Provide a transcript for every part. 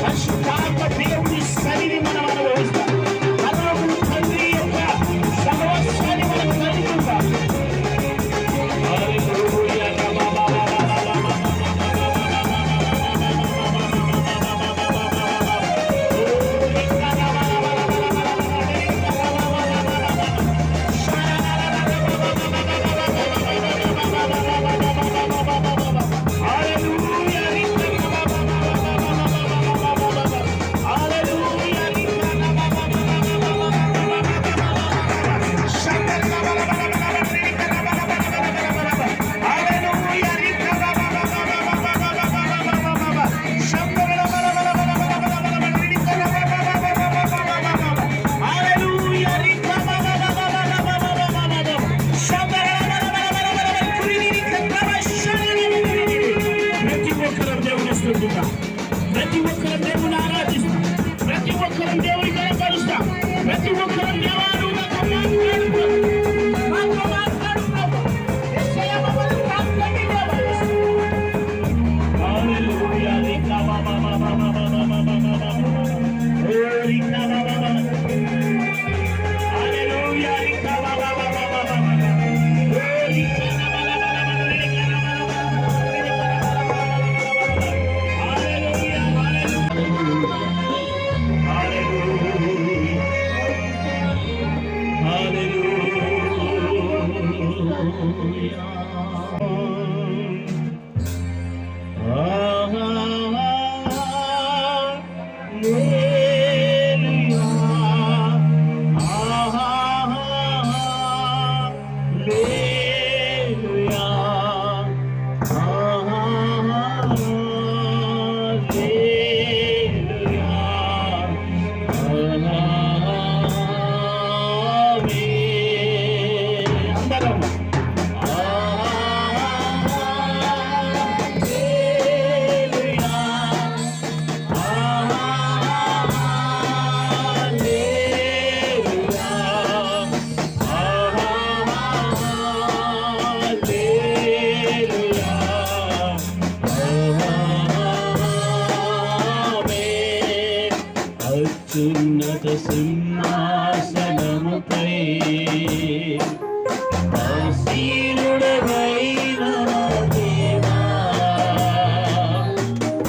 పరిశుద్ధాత్మ దేవుని సన్నిధి మనం అనుభవిస్తాం. పరలోకపు తండ్రి యొక్క సహవాసాన్ని మనం కలిగి ఉంటాం. ప్రతి ఒక్కరు దేవుని ఆరాధిస్తాం. ప్రతి ఒక్కరు దేవుని కనపరుస్తాం. ప్రతి ఒక్కరు దేవాలు అత్యున్నత సింహాసనముపై ఆసీనుడవైన దేవా,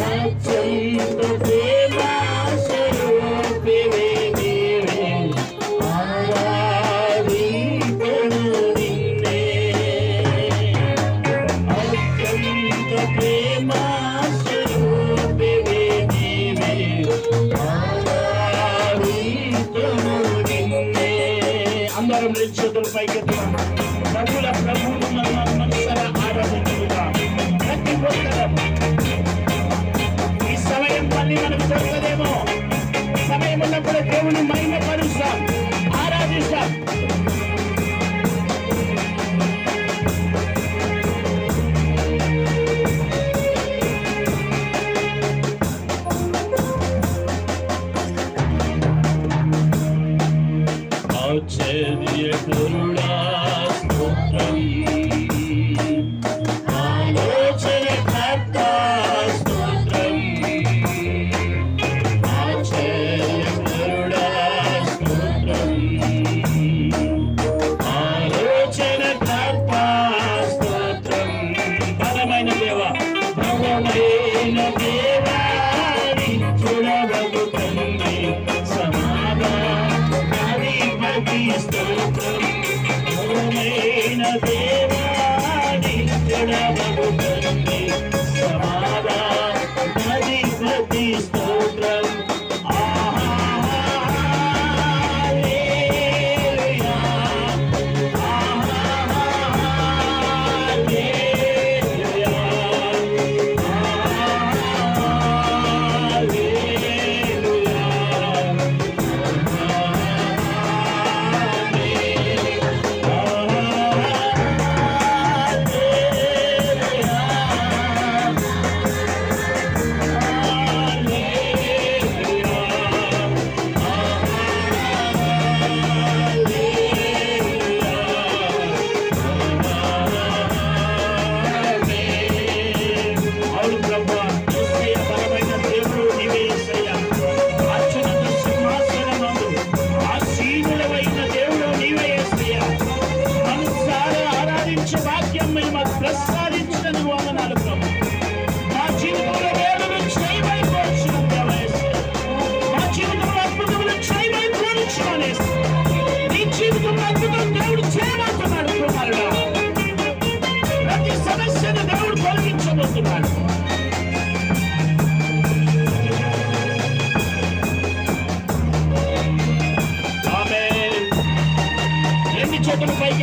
అత్యంత ప్రేమా స్వరూపివే నీవే, ఆరాధింతును నిన్నే. అత్యంత ప్రేమా స్వరూపివే నీవే, అందరం చేతుల పైకెత్తుదాం. ప్రభుల ప్రభువును మనం మనసారా ఆరాధించుదాం. ప్రతి ఒక్కరం ఈ సమయం మళ్ళీ మనకు దొరకదేమో. సమయం ఉన్నప్పుడు దేవుని మహిమ పరుస్తాం, ఆరాధిస్తాం. ఆశ్చర్యకరుడా స్తోత్రం, ఆలోచనకర్త స్తోత్రం, ఆశ్చర్యకరుడా స్తోత్రం, ఆలోచనకర్త స్తోత్రం. బలమైన దేవా, బలమైన దేవా, చూడవగు తండ్రి సమాధానం స్తోత్రం.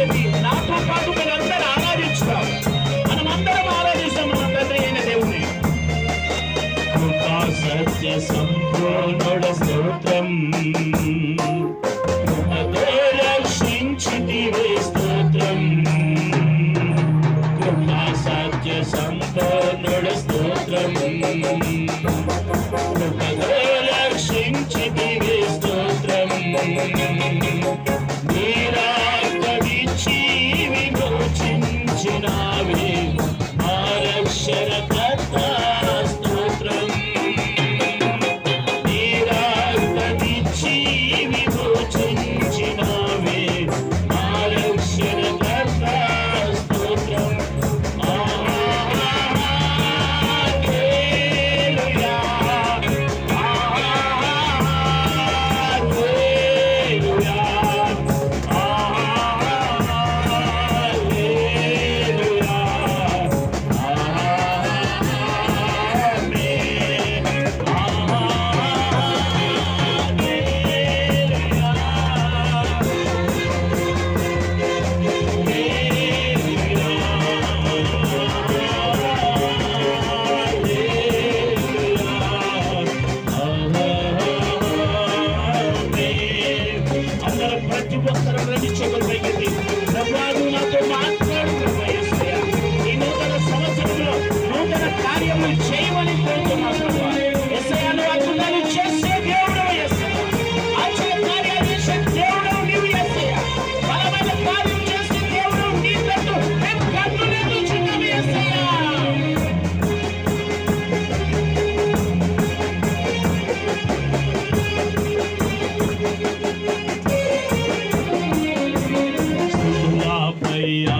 చెప్పి నాతో పాటు మీరందరూ ఆరాధించుతాం. మనమందరం ఆరాధిస్తాం మన తండ్రి అయిన దేవుని. కృపా సత్య సంపూర్ణుడ స్తోత్రం, కృపతో రక్షించితివే స్తోత్రం. కృపా సత్య సంపూర్ణుడ స్తోత్రం, కృపతో రక్షించితివే స్తోత్రం. నీరాకరిచి విమోచించినావే మా రక్షణకర్త స్తోత్రం. నీరాకరిచి విమోచించినావే మా రక్షణకర్త స్తోత్రం. ప్రతి ఒక్కరు చెవులు పైకెత్తి ప్రభువు నాతో మాట్లాడు యేసయ్యా. ఈ నూతన సంవత్సరంలో నూతన కార్యములు చేయమని కోరుతున్నాను ప్రభువా. యేసయ్యా, నువ్వు అద్భుతాలు చేసే దేవుడు యేసయ్యా. ఆశ్చర్య కార్యాలు చేసే దేవుడు నీవు యేసయ్యా. బలమైన కార్యం చేసే దేవుడు నీ తట్టు మేము కన్నులు ఎత్తుచున్నాము యేసయ్యా.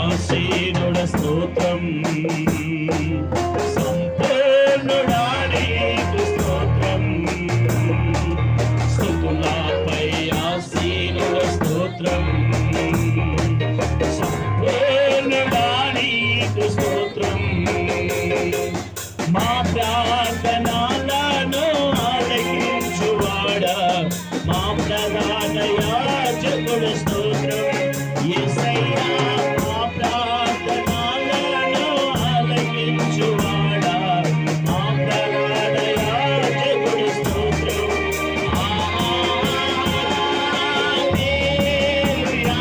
ఆసీనుడ స్తోత్రం, సంపూర్ణుడా నీకు స్తోత్రం. స్తుతులపై ఆసీనుడ స్తోత్రం, సంపూర్ణుడా నీకు స్తోత్రం. మా ప్రార్థనలను ఆలకించువాడా మా ప్రధాన యాజకుడు స్తోత్రం. యేసయ్యా, మా ప్రార్థనలను ఆలకించువాడా మా ప్రధాన యాజకుడు స్తోత్రం. హల్లెలూయా,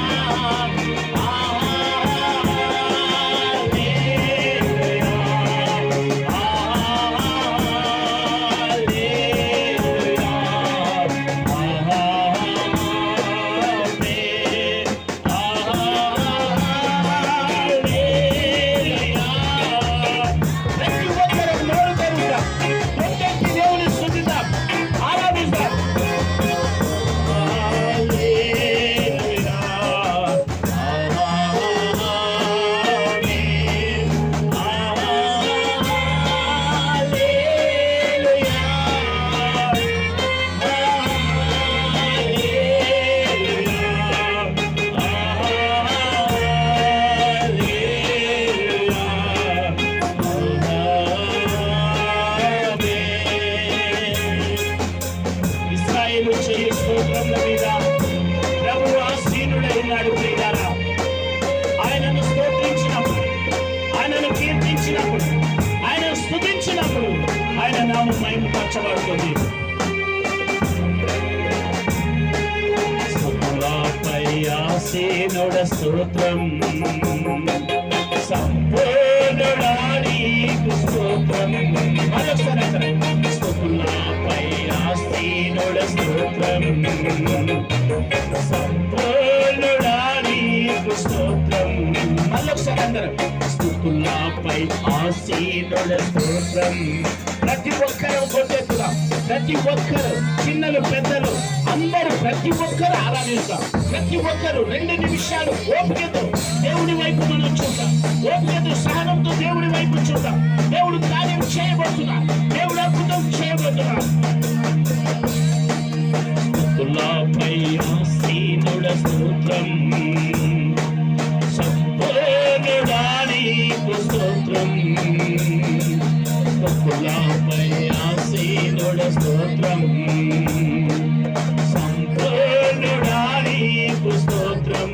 హల్లెలూయా, ఇశ్రాయేలు చేయు స్తోత్రముల మీద ప్రభువు ఆసీనుడై ఉన్నాడు. ప్రియులారా, ఆయనను స్తోత్రించినప్పుడు, ఆయనను కీర్తించినప్పుడు, ఆయనను స్తుతించినప్పుడు ఆయన నామం మహిమపరచబడుతుంది. స్తుతులపై ఆసీనుడ స్తోత్రం, సంపూర్ణుడా నీకు స్తోత్రం. మరొకసారి స్తుతులపై ఆసీనుడ స్తోత్రం, సంపూర్ణుడా నీకు స్తోత్రం. మరొకసారి అందరం స్తుతులపై ఆసీనుడ స్తోత్రం. ప్రతి ఒక్కరు కొట్టేద్దాం. ప్రతి ఒక్కరు, చిన్నలు పెద్దలు అందరూ ప్రతి ఒక్కరు ఆరాధిస్తాం. ప్రతి ఒక్కరు 2 నిమిషాలు ఓపికతో దేవుడి వైపు మనం చూద్దాం. ఓపికతో సహనంతో దేవుడి వైపు చూద్దాం. దేవుడు కార్యం చేయబోతున్నా, దేవుడు అద్భుతం చేయబోతున్నా. స్తుతులపై ఆసీనుడ స్తోత్రం, సంపూర్ణుడా నీకు స్తోత్రం. స్తుతులపై ఆసీనుడ స్తోత్రం, సంపూర్ణుడా నీకు స్తోత్రం.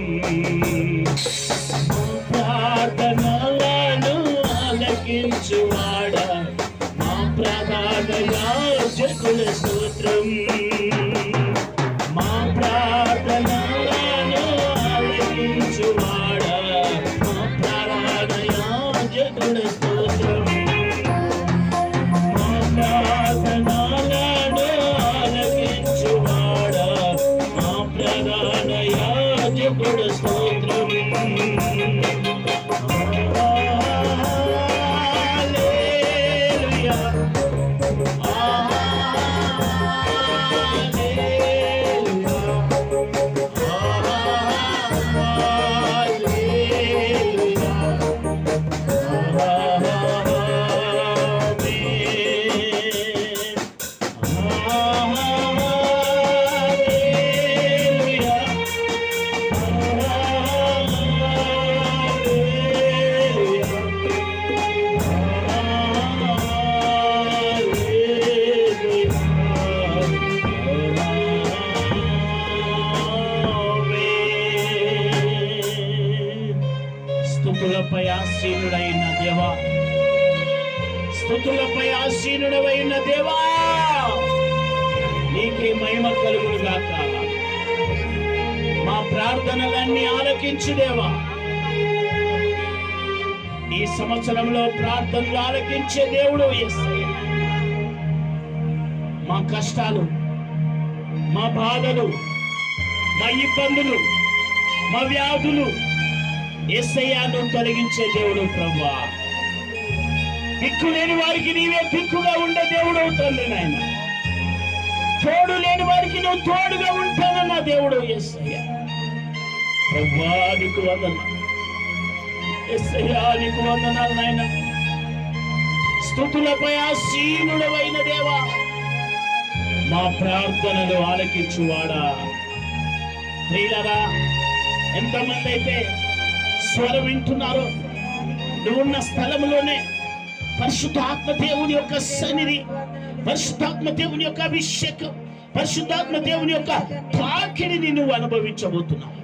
యాజకుల స్తోత్రం. మా ప్రార్థనలను ఆలకించువాడా, మా ప్రాణ యాజకుల స్తోత్రం. మా ప్రార్థనలను ఆలకించువాడా, మా ప్రధాన యాజకుల స్తోత్రం. స్తుతులపై ఆసీనుడైన దేవా, స్తుతులపై ఆసీనుడైన దేవా, నీకే మహిమ కలుగును గాక. మా ప్రార్థనలన్నీ ఆలకించు దేవా. ఈ సంవత్సరంలో ప్రార్థనలు ఆలకించే దేవుడు యేసయ్య. మా కష్టాలు, మా బాధలు, మా ఇబ్బందులు, మా వ్యాధులు యేసయ్యను తొలగించే దేవుడు ప్రభువా. దిక్కు లేని వారికి నీవే దిక్కుగా ఉండే దేవుడు అవుతుంది నాయన. తోడు లేని వారికి నువ్వు తోడుగా ఉంటానన్న దేవుడు యేసయ్య. ప్రభువా నీకు వందనాలు, యేసయ్య నీకు వందనాలు నాయన. స్తుతులపై ఆసీనుడవైన దేవా, మా ప్రార్థనలు ఆలకించువాడా. ప్రియులారా, ఎంతమంది అయితే స్వరం వింటున్నారో, నువ్వున్న స్థలంలోనే పరిశుద్ధాత్మ దేవుని యొక్క సన్నిధి, పరిశుద్ధాత్మ దేవుని యొక్క అభిషేకం, పరిశుద్ధాత్మ దేవుని యొక్క తాకిడిని నువ్వు అనుభవించబోతున్నావు.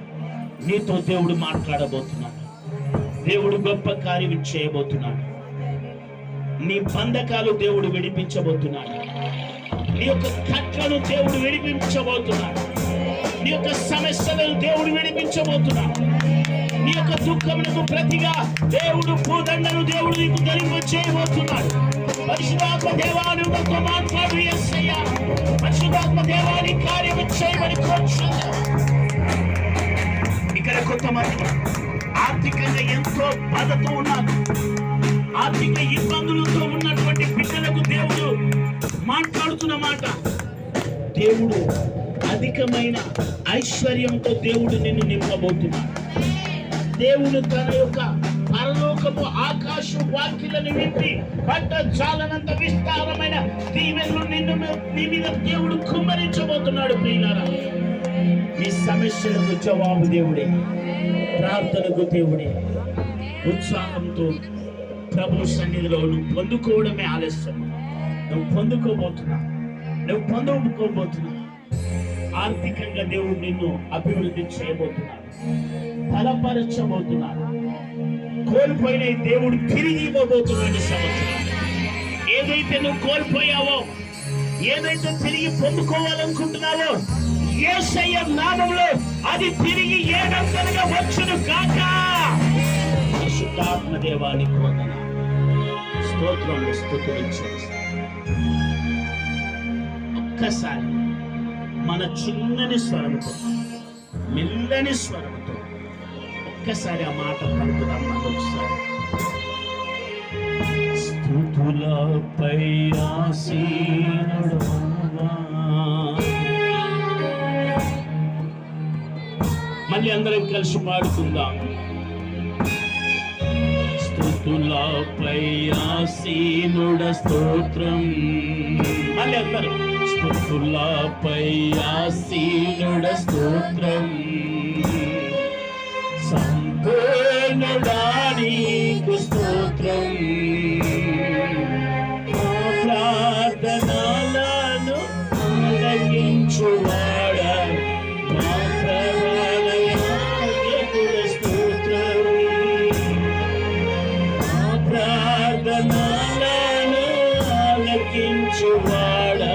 నీతో దేవుడు మాట్లాడబోతున్నాడు. దేవుడు గొప్ప కార్యం చేయబోతున్నాడు. నీ బంధకాలు దేవుడు విడిపించబోతున్నాడు. నీ యొక్క కట్లను దేవుడు విడిపించబోతున్నాడు. నీ యొక్క సమస్యలను దేవుడు విడిపించబోతున్నాడు. నీ యొక్క దుఃఖములకు ప్రతిగా దేవుడు పూదండను దేవుడు నీకు ధరింప చేయబోతున్నాడు. పరిశుద్ధాత్మ దేవాన్ని మాట్లాడు యేసయ్య. పరిశుద్ధాత్మ దేవాన్ని కార్యము చేయమని కోరుచున్నాను. ఇక్కడ కొంతమంది ఆర్థికంగా ఎంతో బాధతో ఉన్నారు. ఆర్థిక ఇబ్బందులతో ఉన్నటువంటి బిడ్డలకు దేవుడు మాట్లాడుతున్న మాట, దేవుడు అధికమైన ఐశ్వర్యంతో దేవుడు నిన్ను నింపబోతున్నాడు. దేవుడు తన యొక్క పరలోకము ఆకాశం వాక్యలను విప్పి పట్ట చాలనంత విస్తారమైన దీవెనలు నీ మీద దేవుడు కుమ్మరించబోతున్నాడు. ప్రియులారా, నీ సమస్యలకు జవాబు దేవుడే, ప్రార్థనకు దేవుడే. ఉత్సాహంతో ప్రభు సన్నిధిలో నువ్వు పొందుకోవడమే ఆలస్యం. నువ్వు పొందుకోబోతున్నావు. ఆర్థికంగా దేవుడు నిన్ను అభివృద్ధి చేయబోతున్నాడు, బలపరచబోతున్నాడు. కోల్పోయిన దేవుడు తిరిగి ఇవ్వబోతున్నాడు. సంవత్సరం ఏదైతే నువ్వు కోల్పోయావో, ఏదైతే తిరిగి పొందుకోవాలనుకుంటున్నావో, యేసయ్య నామములో అది తిరిగి ఏడంతలుగా వచ్చును గాక. పరిశుద్ధాత్మ దేవానికి వందనాలు, స్తోత్రములు, స్తుతులు చేస్తాను. ఒక్కసారి మన చిన్నని స్వరముతో, మెల్లని స్వరముతో ఒక్కసారి ఆ మాట పలుకుదాం. ఒకసారి స్తుతులపై ఆసీనుడవా. మళ్ళీ అందరం కలిసి పాడుకుందాం. స్తుతులపై ఆసీనుడ స్తోత్రం. మళ్ళీ అందరూ స్తుతులపై ఆసీనుడ స్తోత్రం. సంపూర్ణుడా నీకు స్తోత్రం. ప్రార్థనలను ఆలకించువాడా, మా ప్రధాన యాజకుల స్తోత్రం. మా ప్రార్థనలను ఆలకించువాడా,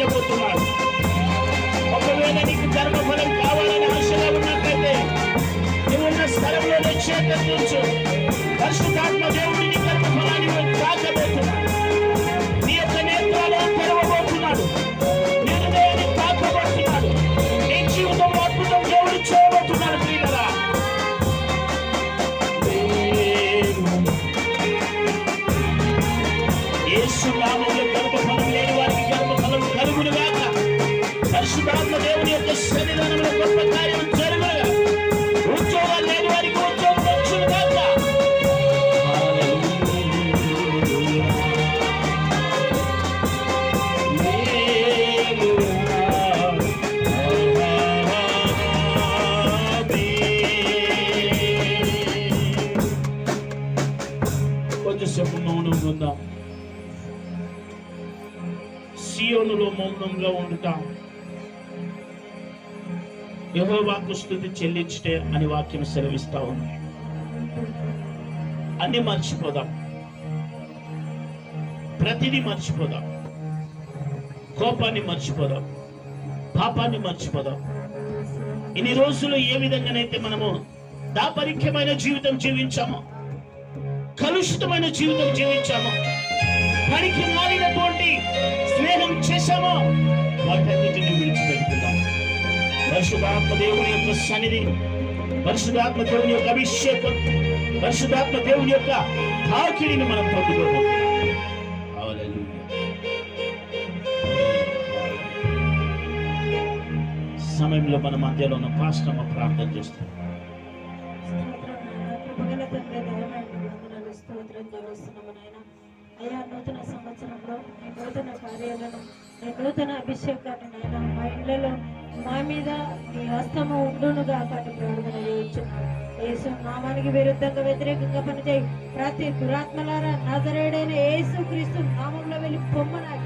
చేయబోతున్నాడు. ఒకవేళ నీకు గర్భఫలం కావాలని ఆశగా ఉన్నట్లయితే నువ్వున్న స్థలంలోనే చేకూర్చు. పరిశుద్ధాత్మ దేవుడు నీ గర్భఫలాన్ని తాకబోతున్నాడు. నీ యొక్క నేత్రాలను తెరవబోతున్నాడు. నీ హృదయాన్ని తాకబోతున్నాడు. నీ జీవితంలో అద్భుతం దేవుడు చేయబోతున్నాడు. ప్రియులారా, యేసు నామములో గర్భఫలం లేని వారికి గర్భఫలం కలుగునుగాక. పరిశుద్ధాత్మ దేవుని యొక్క సన్నిధానంలో గొప్ప కార్యం జరుగునుగా. ఉద్యోగాలు లేని వారికి ఉద్యోగం వచ్చునుగాక. కొంచెంసేపు మౌనంగా ఉందాం. సియోనులో మౌనంగా ఉండుతాం. యెహోవాకు స్తుతి చెల్లించటే అని వాక్యం సెలవిస్తా ఉంది. అన్ని మర్చిపోదాం, ప్రతిదీ మర్చిపోదాం, కోపాన్ని మర్చిపోదాం, పాపాన్ని మర్చిపోదాం. ఇన్ని రోజులు ఏ విధంగానైతే మనము దాపరిక్యమైన జీవితం జీవించామో, కలుషితమైన జీవితం జీవించామో, పనికి మారినటువంటి స్నేహం చేశామో, వాటన్నిటిని విడిచిపెట్టుకుందాం. పరిశుద్ధాత్మ దేవుని యొక్క సన్నిధి, పరిశుద్ధాత్మ దేవుని యొక్క అభిషేకం, పరిశుద్ధాత్మ దేవుని యొక్క తాకిడిని మనం పొందుకోబోతున్నాం. సమయంలో మన మధ్యలో ఉన్న పాస్టమ్మ ప్రార్థన చేస్తాం. అయ్యా, నూతన సంవత్సరంలో ఈ నూతన కార్యాలను, ఈ నూతన అభిషేకాన్ని నాయన మా ఇళ్లలో మా మీద నీ హస్తము ఉండునుగా కానీ ప్రార్థన చేయించున్నాను. యేసు నామానికి విరుద్ధంగా వ్యతిరేకంగా పనిచేయి ప్రతి దురాత్మలారా నజరేయుడైన యేసు క్రీస్తు నామంలో వెళ్ళి పొమ్మనాడు.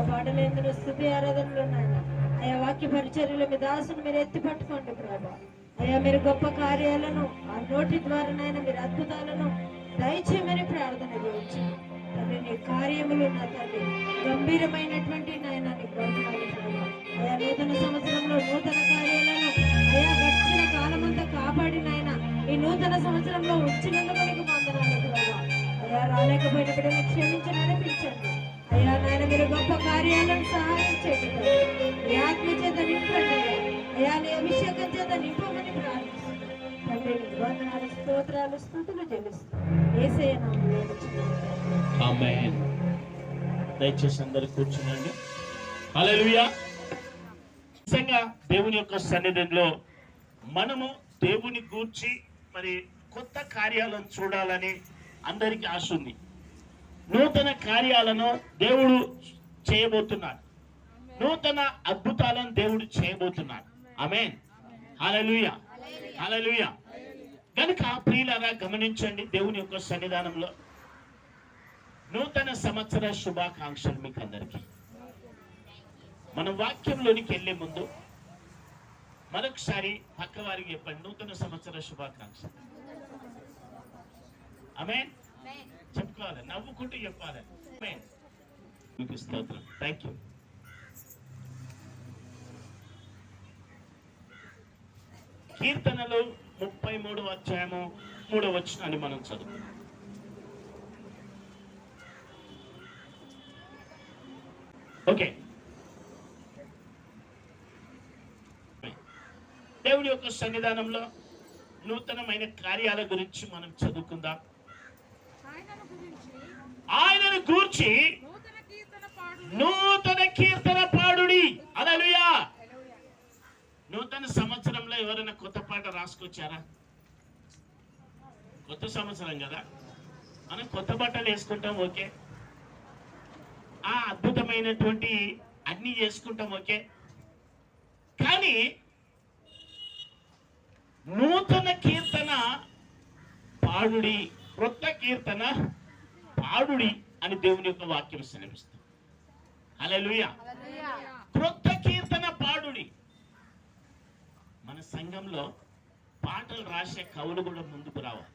పాటలు ఎందుకు స్తుతి ఆరాధనలు నాయన. అయ్యా, వాక్య పరిచర్యలు మీ దాసును మీరు ఎత్తి పట్టుకోండి ప్రభా. అయ్యా, మీరు గొప్ప కార్యాలను ఆ నోటి ద్వారా నాయన మీరు అద్భుతాలను దయచేయమని ప్రార్థన చేయొచ్చు. తండ్రి, నీ కార్యములు నా తండ్రి గంభీరమైనటువంటి నాయన నీకు వందనాలు ప్రభా. అయ్యా, నూతన సంవత్సరంలో నూతన కార్యాలను అయ్యా గడిచిన కాలమంతా కాపాడి నాయన ఈ నూతన సంవత్సరంలో ఉంచినందుకు నీకు వందనాలు ప్రభా. అయ్యా, రాలేకపోయిన బిడ్డలు క్షమించి నడిపించండి. అయ్యా నాయన, మీరు గొప్ప కార్యాలను సహాయం చేయండి. నీ ఆత్మ చేత నింపండి. అయ్యా, నీ అభిషేకం చేత నింపమని ప్రార్థిస్తున్నాను. తండ్రి, నీకు వందనాలు, స్తోత్రాలు, స్తుతులు చెల్లిస్తున్నాను. యేసయ్య నామములో వేడుచున్నాను. ఆమేన్. దయచేసి అందరూ కూర్చునండి. హల్లెలూయా. నిజంగా దేవుని యొక్క సన్నిధిలో మనము దేవుని గూర్చి మరి కొత్త కార్యాలను చూడాలని అందరికీ ఆశ ఉంది. నూతన కార్యాలను దేవుడు చేయబోతున్నాడు. నూతన అద్భుతాలను దేవుడు చేయబోతున్నాడు. ఆమేన్. హల్లెలూయా, హల్లెలూయా. కనుక ప్రియులారా గమనించండి, దేవుని యొక్క సన్నిధానంలో నూతన సంవత్సర శుభాకాంక్షలు మీకు అందరికీ. మనం వాక్యంలోనికి వెళ్ళే ముందు మరొకసారి పక్క వారికి చెప్పండి, నూతన సంవత్సర శుభాకాంక్షలు. ఆమేన్. చెప్పుకోవాలి, నవ్వుకుంటూ చెప్పాలి. ఆమేన్. మీకు స్తోత్రం. Thank you. కీర్తనలు 33వ అధ్యాయము 3వ వచనాన్ని మనం చదువు. ఓకే, దేవుని యొక్క సన్నిధానంలో నూతనమైన కార్యాల గురించి మనం చదువుకుందాం. ఆయనను గూర్చి నూతన కీర్తన పాడుడి. హల్లెలూయా. నూతన సంవత్సరంలో ఎవరైనా కొత్త పాట రాసుకొచ్చారా? కొత్త సంవత్సరం కదా, మనం కొత్త బట్టలు వేసుకుంటాం, ఓకే. ఆ అద్భుతమైనటువంటి అన్ని చేసుకుంటాం, ఓకే. కానీ నూతన కీర్తన పాడుడి, కొత్త కీర్తన పాడుడి అని దేవుని యొక్క వాక్యం సెలవిస్తుంది. హల్లెలూయా. కొత్త కీర్తన పాడుడి. మన సంఘంలో పాటలు రాసే కవులు కూడా ముందుకు రావాలి.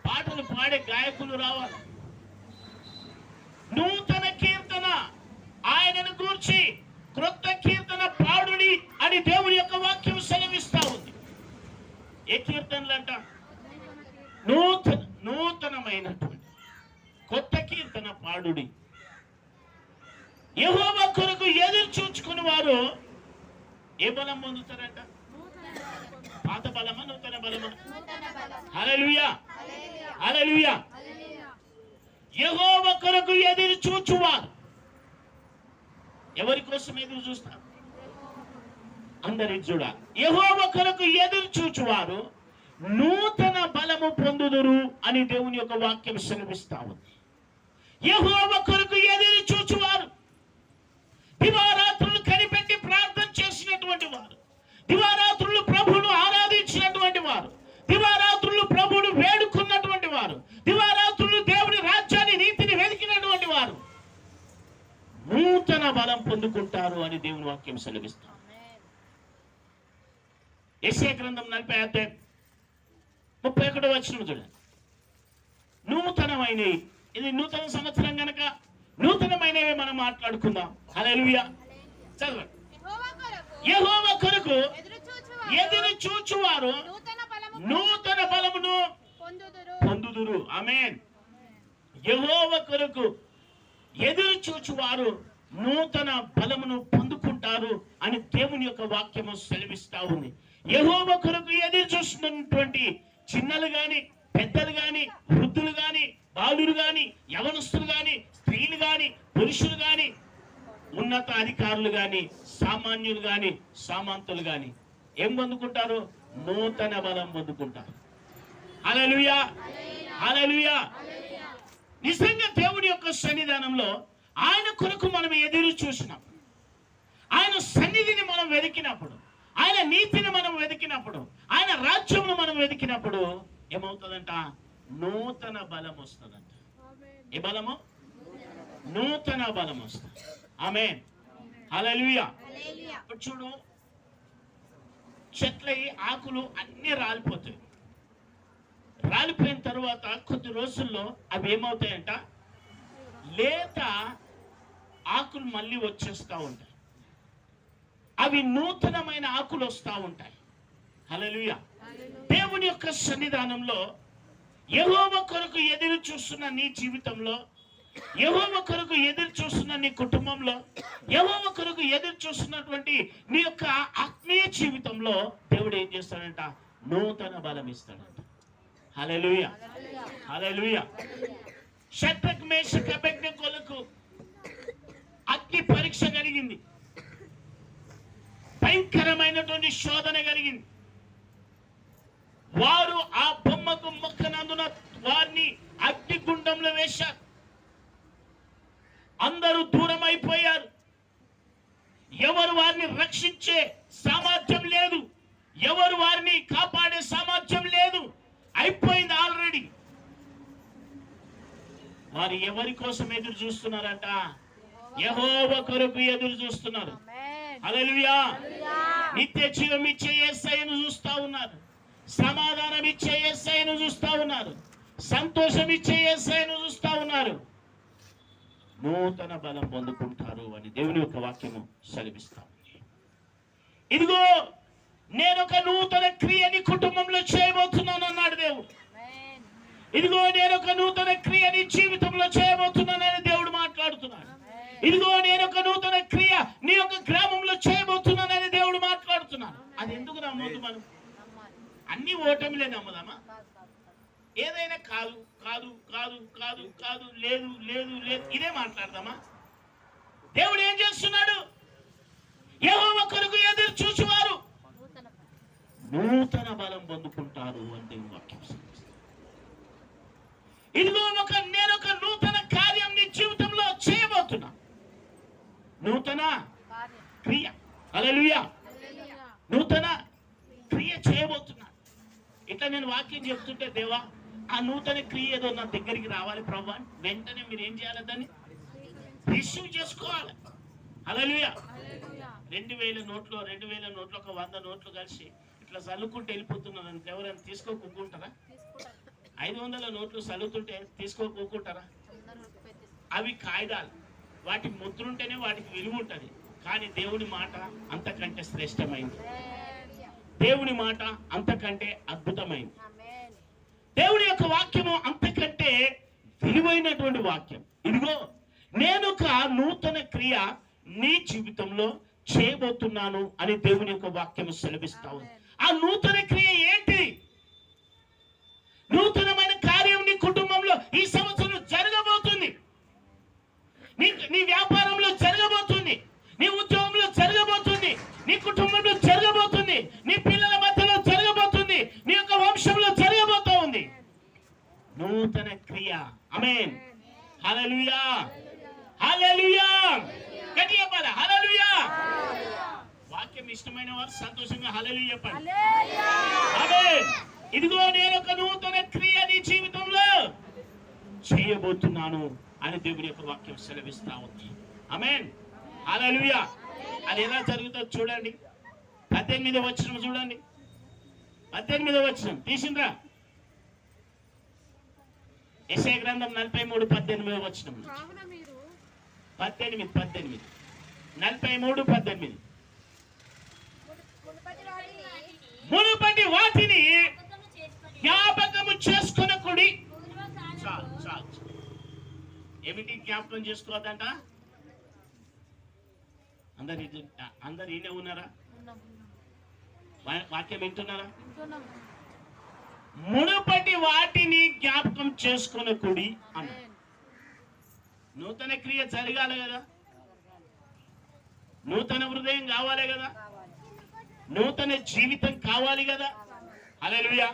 పాటలు పాడే గాయకులు రావాలి. నూతన కీర్తన ఆయనను గూర్చి క్రొత్త కీర్తన పాడుడి అని దేవుని యొక్క వాక్యం సెలవిస్తా ఉంది. ఏ కీర్తనలు అంట? నూతనమైనటువంటి కొత్త కీర్తన పాడుడి. యెహోవా కొరకు ఎదురు చూచుకుని వారు ఏ బలం పొందుతారంట? పాత బలమా నూతన బలమా? హల్లెలూయా, హల్లెలూయా. యెహోవా కొరకు ఎదురు చూచువారు ఎవరి కోసం ఎదురు చూస్తారు? అందరి చూడాలి. యెహోవా కొరకు ఎదురు చూచువారు నూతన బలము పొందుదురు అని దేవుని యొక్క వాక్యం సెలవిస్తా ఉంది. యెహోవా కొరకు ఎదురు చూచువారు, దివారాత్రులు కనిపెట్టి ప్రార్థన చేసినటువంటి వారు, దివారాత్రులు ప్రభువును ఆరాధించినటువంటి వారు, దివారాత్రులు ప్రభువును వేడుకున్నటువంటి వారు, దివారాత్రులు దేవుని రాజ్యాన్ని నీతిని వెతికినటువంటి వారు నూతన బలం పొందుకుంటారు అని దేవుని వాక్యం సెలవిస్తాం. యెషయా గ్రంథం 40:31 వచనం చూడండి. నూతనమైనవి, ఇది నూతన సంవత్సరం గనక నూతనమైనవి మనం మాట్లాడుకుందాం. హల్లెలూయా. చదవండి. యెహోవా కొరకు ఎదురు చూచువారు నూతన బలమును పొందుదురు. ఆమేన్. యెహోవా కొరకు ఎదురు చూచువారు నూతన బలమును పొందుకుంటారు అని దేవుని యొక్క వాక్యము సెలవిస్తా ఉంది. యెహోవా కొరకు ఎదురు చూస్తున్నటువంటి చిన్నలు గాని, పెద్దలు గాని, వృద్ధులు గాని, బాలురు గాని, యవనస్తులు గాని, స్త్రీలు గాని, పురుషులు గాని, ఉన్నత అధికారులు గాని, సామాన్యులు గాని, సామంతులు గాని ఏం పొందుకుంటారు? నూతన బలం పొందుకుంటారు. హల్లెలూయా, హల్లెలూయా. నిజంగా దేవుడి యొక్క సన్నిధానంలో ఆయన కొరకు మనం ఎదురు చూసినప్పుడు, ఆయన సన్నిధిని మనం వెతికినప్పుడు, ఆయన నీతిని మనం వెతికినప్పుడు, ఆయన రాజ్యమును మనం వెతికినప్పుడు ఏమవుతుందంట? నూతన బలం వస్తుందంట. ఏ బలము? నూతన బలం వస్తుంది. ఆమేన్, హల్లెలూయా. ఇప్పుడు చూడు, చెట్లై ఆకులు అన్ని రాలిపోతాయి. రాలిపోయిన తర్వాత కొద్ది రోజుల్లో అవి ఏమవుతాయంట? లేత ఆకులు మళ్ళీ వచ్చేస్తూ ఉంటాయి. అవి నూతనమైన ఆకులు వస్తూ ఉంటాయి. హల్లెలూయా. దేవుని యొక్క సన్నిధానంలో యెహోవా కొరకు ఎదురు చూస్తున్న నీ జీవితంలో, యెహోవా కొరకు ఎదురు చూస్తున్న నీ కుటుంబంలో, యెహోవా కొరకు ఎదురు చూస్తున్నటువంటి నీ యొక్క ఆత్మీయ జీవితంలో దేవుడు ఏం చేస్తాడంట? నూతన బలం ఇస్తాడంట. హల్లెలూయా, హల్లెలూయా. షద్రక్ మేషక్ అబేద్నెగోలకు అగ్ని పరీక్ష కలిగింది, భయంకరమైనటువంటి శోధన కలిగింది. వారు ఆ బొమ్మకు మొక్కనందున వారిని అగ్నిగుండంలో వేశారు. అందరూ దూరం అయిపోయారు. ఎవరు వారిని రక్షించే సామర్థ్యం లేదు, ఎవరు వారిని కాపాడే సామర్థ్యం లేదు. అయిపోయింది ఆల్రెడీ. వారు ఎవరి కోసం ఎదురు చూస్తున్నారంట? యెహోవా కొరకు ఎదురు చూస్తున్నారు. హల్లెలూయా. నిత్య జీవం ఇచ్చే యేసయ్యను చూస్తా ఉన్నారు, సమాధానం ఇచ్చే యేసయ్యను చూస్తా ఉన్నారు, సంతోషం ఇచ్చే యేసయ్యను చూస్తా ఉన్నారు. నూతన బలం పొందుకుంటారు అని దేవుని యొక్క వాక్యము సెలవిస్తా ఉంది. ఇదిగో నేను ఒక నూతన క్రియని కుటుంబంలో చేయబోతున్నాను అన్నాడు దేవుడు. ఇదిగో నేను ఒక నూతన క్రియని జీవితంలో చేయబోతున్నానని దేవుడు మాట్లాడుతున్నాడు. ఇదిగో నేను ఒక నూతన క్రియ నీ యొక్క గ్రామంలో చేయబోతున్నానని దేవుడు మాట్లాడుతున్నాడు. అది ఎందుకు నమ్మొద్దు? మనం అన్ని ఓటమిలే నమ్మదామా? ఏదైనా కాదు కాదు కాదు కాదు కాదు లేదు లేదు లేదు ఇదే మాట్లాడదామా? దేవుడు ఏం చేస్తున్నాడు? యెహోవా కొరకు ఎదురు చూచువారు నూతన బలం పొందుకుంటారు అంటే వాక్యం. ఇదిగో నేను ఒక నూతన కార్యం నీ జీవితంలో చేయబోతున్నా, నూతన క్రియ. హల్లెలూయా. నూతన క్రియ చేయబోతున్నా. ఇట్లా నేను వాక్యం చెప్తుంటే, దేవా ఆ నూతన క్రియ ఏదో నా దగ్గరికి రావాలి ప్రభా, వెంటనే మీరు ఏం చేయాలి? దాన్ని రిసీవ్ చేసుకోవాలి. హల్లెలూయా. 2000 నోట్లు ఒక 100 నోట్లు కలిసి ఇట్లా చల్లుకుంటూ వెళ్ళిపోతున్నాను అంటే ఎవరైనా తీసుకోకుంటారా? 500 నోట్లు చల్లుతుంటే తీసుకోకుంటారా? అవి కాగితాలు, వాటి ముద్ర ఉంటేనే వాటికి విలువ ఉంటుంది. కానీ దేవుని మాట అంతకంటే శ్రేష్టమైంది, దేవుని మాట అంతకంటే అద్భుతమైంది, దేవుని యొక్క వాక్యము అంతకంటే విలువైనటువంటి వాక్యం. ఇదిగో నేను ఒక నూతన క్రియ నీ జీవితంలో చేయబోతున్నాను అని దేవుని యొక్క వాక్యము సెలవిస్తా ఉంది. ఆ నూతన క్రియ ఏంటి? నూతనమైన కార్యం నీ కుటుంబంలో ఈ సంవత్సరం జరగబోతుంది, నీ వ్యాపారంలో జరగబోతుంది, నీ ఉద్యోగంలో జరగబోతుంది, నీ కుటుంబంలో జరగబోతుంది, నీ పిల్లల మధ్యలో జరగబోతుంది, నీ యొక్క వంశంలో జరగబోతా ఉంది నూతన క్రియ. ఆమేన్. హల్లెలూయా, హల్లెలూయా. గట్టిగా చెప్పాలి హల్లెలూయా. వాక్యం ఇష్టమైన వారు సంతోషంగా హల్లెలూయా చెప్పండి. ఆమేన్. ఇదిగో నేను ఒక నూతన క్రియ నీ జీవితంలో చేయబోతున్నాను అని దేవుని యొక్క వాక్యం సెలవిస్తా ఉంది. ఆమేన్. హల్లెలూయా. అది ఎలా జరుగుతుందో చూడండి. 18వ వచనం చూడండి. 18వ వచనం తీసిండ్రా? యెషయా గ్రంథం 43:18వ వచనం. 18 43:18. మునుపటి వాటిని జ్ఞాపకము చేసుకొనకుడి. చాలు. ఏమిటి జ్ఞాపకం చేసుకోవద్దంట? అందరు ఈయనే ఉన్నారా? వాక్యం వింటున్నారా? మునుపటి వాటిని జ్ఞాపకం చేసుకొనకుడి అన్న. నూతన క్రియ జరగాలి కదా, నూతన హృదయం కావాలి కదా, నూతన జీవితం కావాలి కదా. హల్లెలూయా.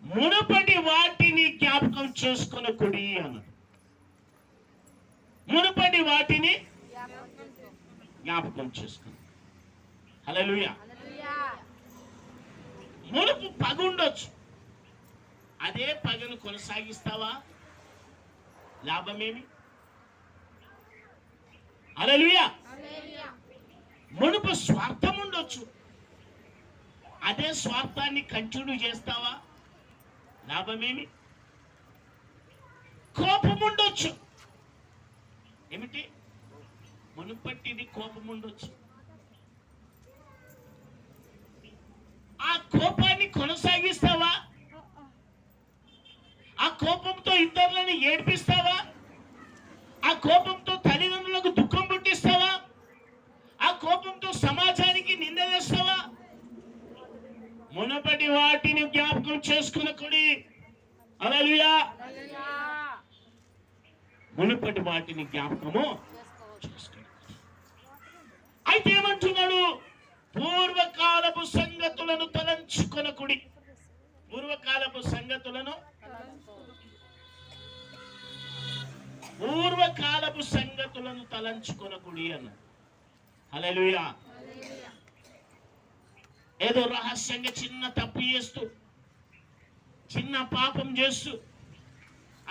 మునుపటి వాటిని జ్ఞాపకం చేసుకొనకుడి అన్నాడు. మునుపటి వాటిని జ్ఞాపకం చేసుకుని. హల్లెలూయా. మునుపు పగ ఉండొచ్చు, అదే పగను కొనసాగిస్తావా? లాభమేమి? హల్లెలూయా. మునుపు స్వార్థం ఉండొచ్చు, అదే స్వార్థాన్ని కంటిన్యూ చేస్తావా? లాభమేమి? కోపం ఉండొచ్చు. ఏమిటి? మునుపటిది కోపం ఉండొచ్చు, ఆ కోపాన్ని కొనసాగిస్తావా? ఆ కోపంతో ఇతరులను ఏడ్పిస్తావా? ఆ కోపంతో తల్లిదండ్రులకు దుఃఖం పుట్టిస్తావా? ఆ కోపంతో సమాజానికి నింద వేస్తావా? మునుపటి వాటిని జ్ఞాపకం చేసుకునకుడి. హల్లెలూయా. మునుపటి వాటిని జ్ఞాపకము చేసుకుని. అయితే ఏమంటున్నాడు? పూర్వకాలపు సంగతులను తలంచుకొనకుడి. పూర్వకాలపు సంగతులను తలంచుకొనకుడి అన్న. హల్లెలూయా. ఏదో రహస్యంగా చిన్న తప్పు చేస్తూ, చిన్న పాపం చేస్తూ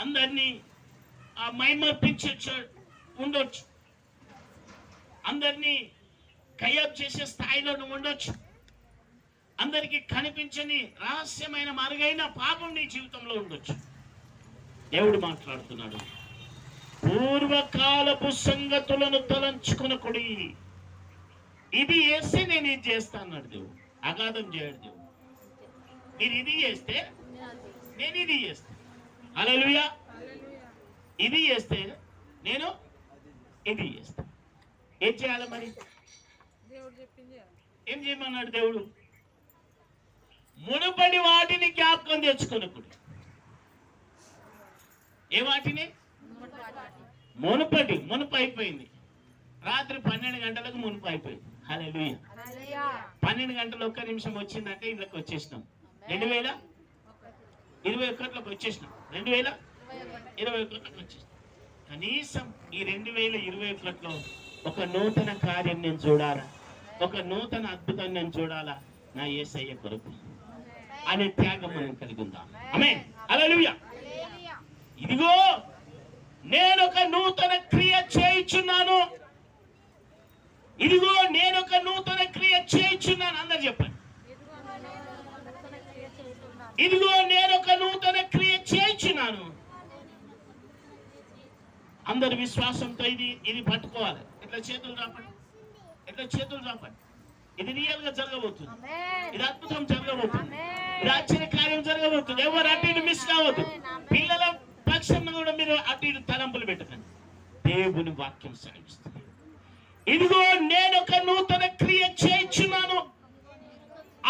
అందరినీ మైమర్పించే ఉండొచ్చు, అందరినీ కయ్యప్ చేసే స్థాయిలో నువ్వు ఉండొచ్చు, అందరికీ కనిపించని రహస్యమైన మరుగైన పాపం నీ జీవితంలో ఉండొచ్చు. దేవుడు మాట్లాడుతున్నాడు, పూర్వకాలపు సంగతులను తలంచుకొనకుడి. ఇది చేస్తే నేను ఇది చేస్తా అన్నాడు దేవుడు. అగాధం చేయడు దేవుడు. మీరు ఇది చేస్తే నేను ఇది చేస్తా. హల్లెలూయా. ఇది చేస్తే నేను ఇది చేస్తా. ఏం చేయాలి మరి? ఏం చేయమన్నాడు దేవుడు? మునుపటి వాటిని జ్ఞాపకం తెచ్చుకొనకుడి. ఏ వాటిని? మునుపు అయిపోయింది. రాత్రి 12 గంటలకు మునుపు అయిపోయింది. హల్లెలూయా. 12 గంటలు 1 నిమిషం వచ్చిందంటే ఇళ్ళకి వచ్చేసినాం. 2021లోకి వచ్చేసినాం. 2021లోకి వచ్చేసినాం. కనీసం ఈ 2021లో ఒక నూతన కార్యం నేను చూడాలా, ఒక నూతన అద్భుతం నేను చూడాలా నా యేసయ్య కొరకు అనే త్యాగం మనం కలిగి ఉందాం. ఆమేన్. హల్లెలూయా. ఇదిగో నేను ఒక నూతన క్రియ చేయుచున్నాను. ఇదిగో నేను ఒక నూతన క్రియ చేయుచున్నాను. అందరు చెప్పండి. ఇదిగో నేను ఒక నూతన క్రియ చేయుచున్నాను. అందరి విశ్వాసంతో ఇది పట్టుకోవాలి. ఇట్లా చేతులు రాపండి, ఇట్లా చేతులు రాపండి. ఇది రియల్ గా జరగబోతుంది. ఇది అద్భుతం జరగబోతుంది. ఇది ఆశ్చర్య కార్యం జరగబోతుంది. ఎవరు అటు ఇటు మిస్ కావద్దు. పిల్లల పక్షంలో కూడా మీరు అటు ఇటు తలంపులు పెట్టకండి. దేవుని వాక్యం సెలవిస్తుంది, ఇదిగో నేను ఒక నూతన క్రియ చేయించున్నాను,